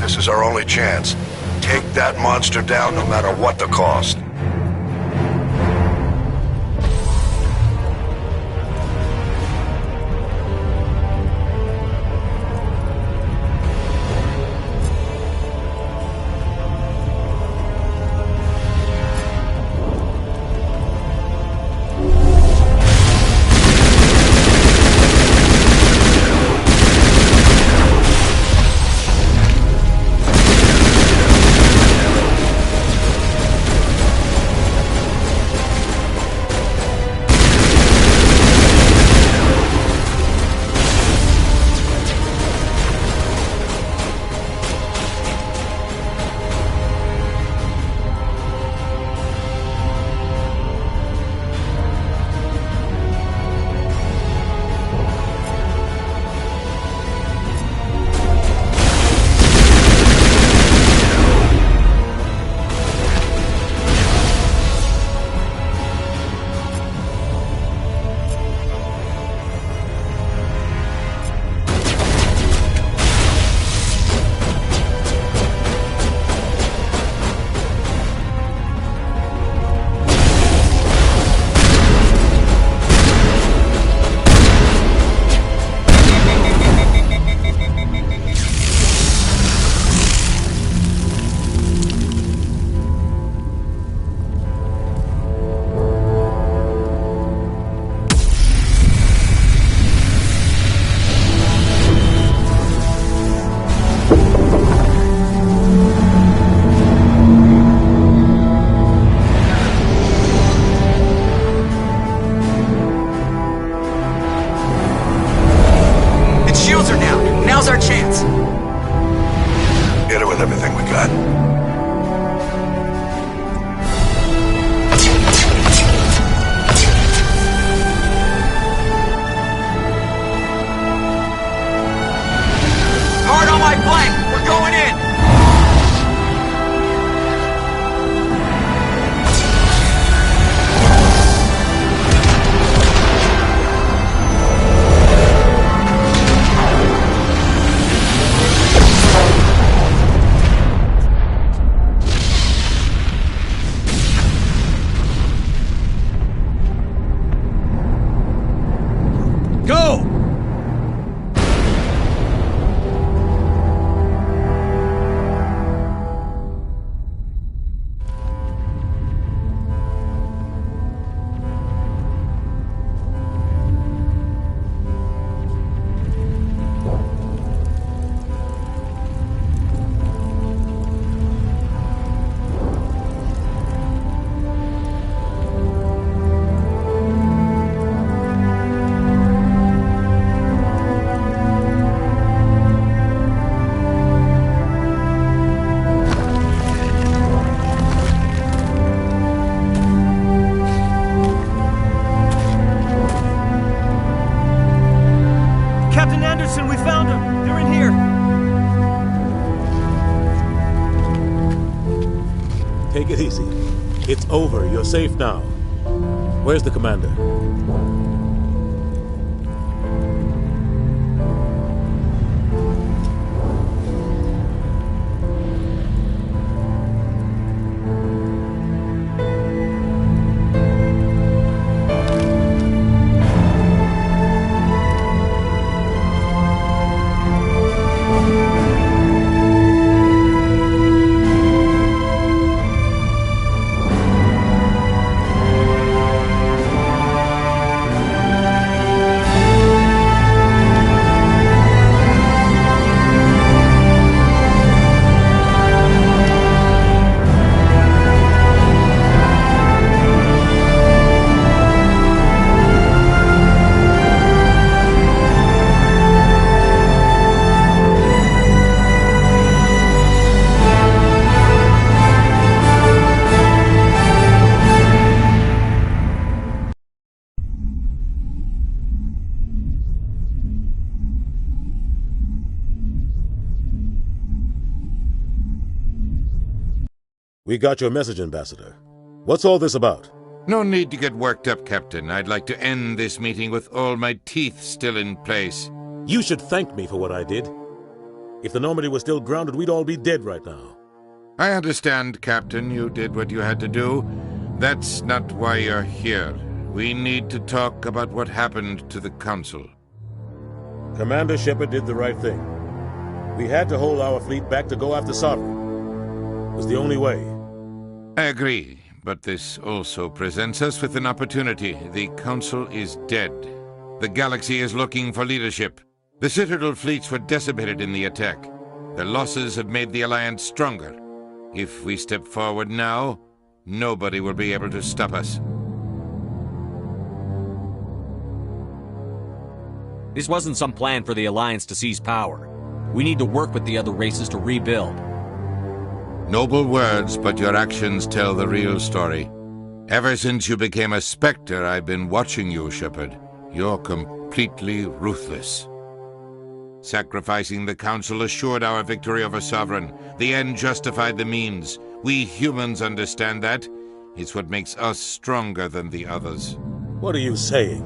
This is our only chance. Take that monster down no matter what the cost. Take it easy. It's over. You're safe now. Where's the commander? We got your message, Ambassador. What's all this about? No need to get worked up, Captain. I'd like to end this meeting with all my teeth still in place. You should thank me for what I did. If the Normandy was still grounded, we'd all be dead right now. I understand, Captain. You did what you had to do. That's not why you're here. We need to talk about what happened to the Council. Commander Shepard did the right thing. We had to hold our fleet back to go after Sovereign. It was the only way. I agree, but this also presents us with an opportunity. The Council is dead. The galaxy is looking for leadership. The Citadel fleets were decimated in the attack. Their losses have made the Alliance stronger. If we step forward now, nobody will be able to stop us. This wasn't some plan for the Alliance to seize power. We need to work with the other races to rebuild. Noble words, but your actions tell the real story. Ever since you became a Spectre, I've been watching you, Shepard. You're completely ruthless. Sacrificing the Council assured our victory over Sovereign. The end justified the means. We humans understand that. It's what makes us stronger than the others. What are you saying?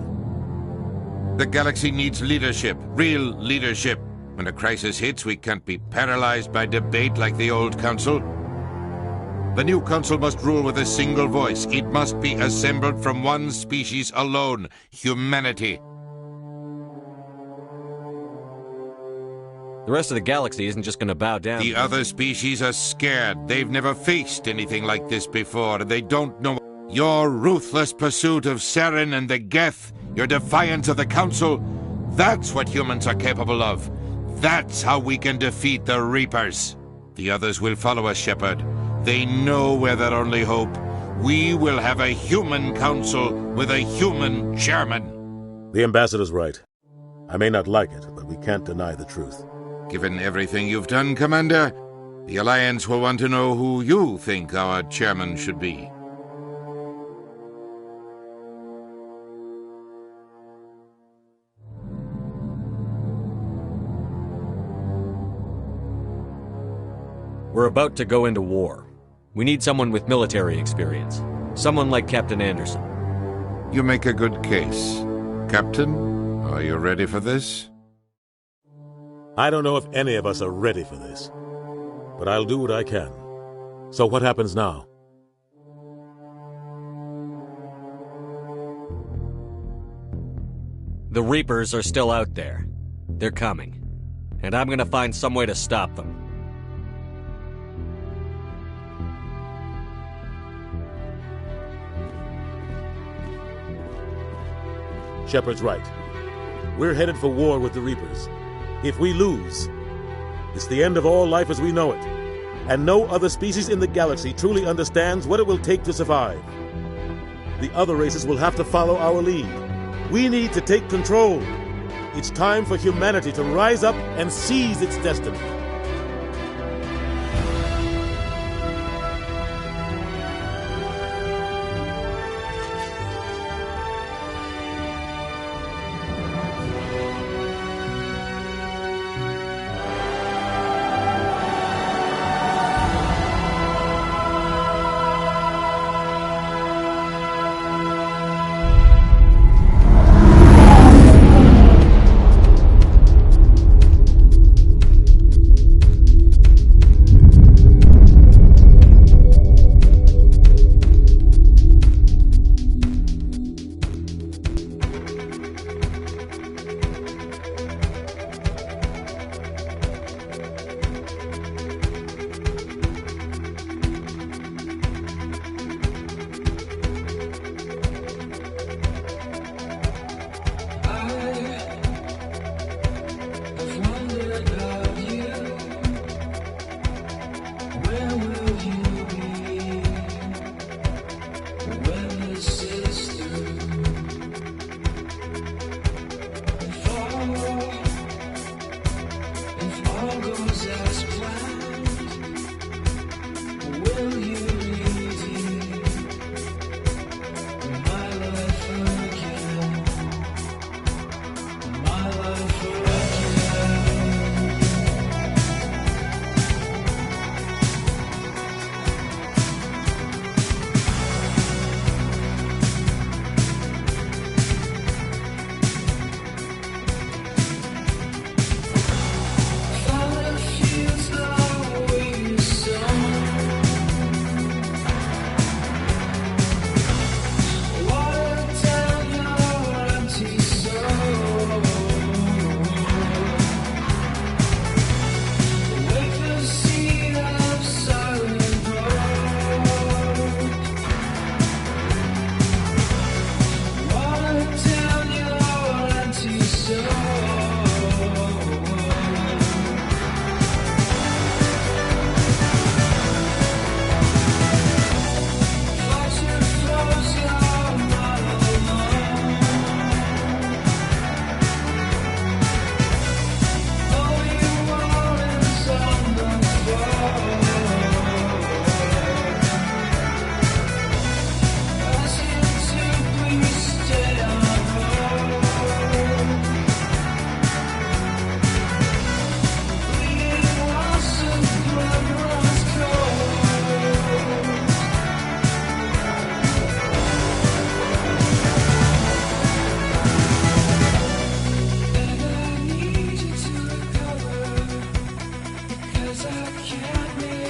The galaxy needs leadership, real leadership. When a crisis hits, we can't be paralyzed by debate like the old Council. The new Council must rule with a single voice. It must be assembled from one species alone, humanity. The rest of the galaxy isn't just going to bow down. The other species are scared. They've never faced anything like this before, and they don't know. Your ruthless pursuit of Saren and the Geth, your defiance of the Council, that's what humans are capable of. That's how we can defeat the Reapers. The others will follow us, Shepard. They know we're their only hope. We will have a human council with a human chairman. The Ambassador's right. I may not like it, but we can't deny the truth. Given everything you've done, Commander, the Alliance will want to know who you think our chairman should be. We're about to go into war. We need someone with military experience. Someone like Captain Anderson. You make a good case. Captain, are you ready for this? I don't know if any of us are ready for this, but I'll do what I can. So what happens now? The Reapers are still out there. They're coming. And I'm gonna find some way to stop them. Shepard's right. We're headed for war with the Reapers. If we lose, it's the end of all life as we know it. And no other species in the galaxy truly understands what it will take to survive. The other races will have to follow our lead. We need to take control. It's time for humanity to rise up and seize its destiny. back at me.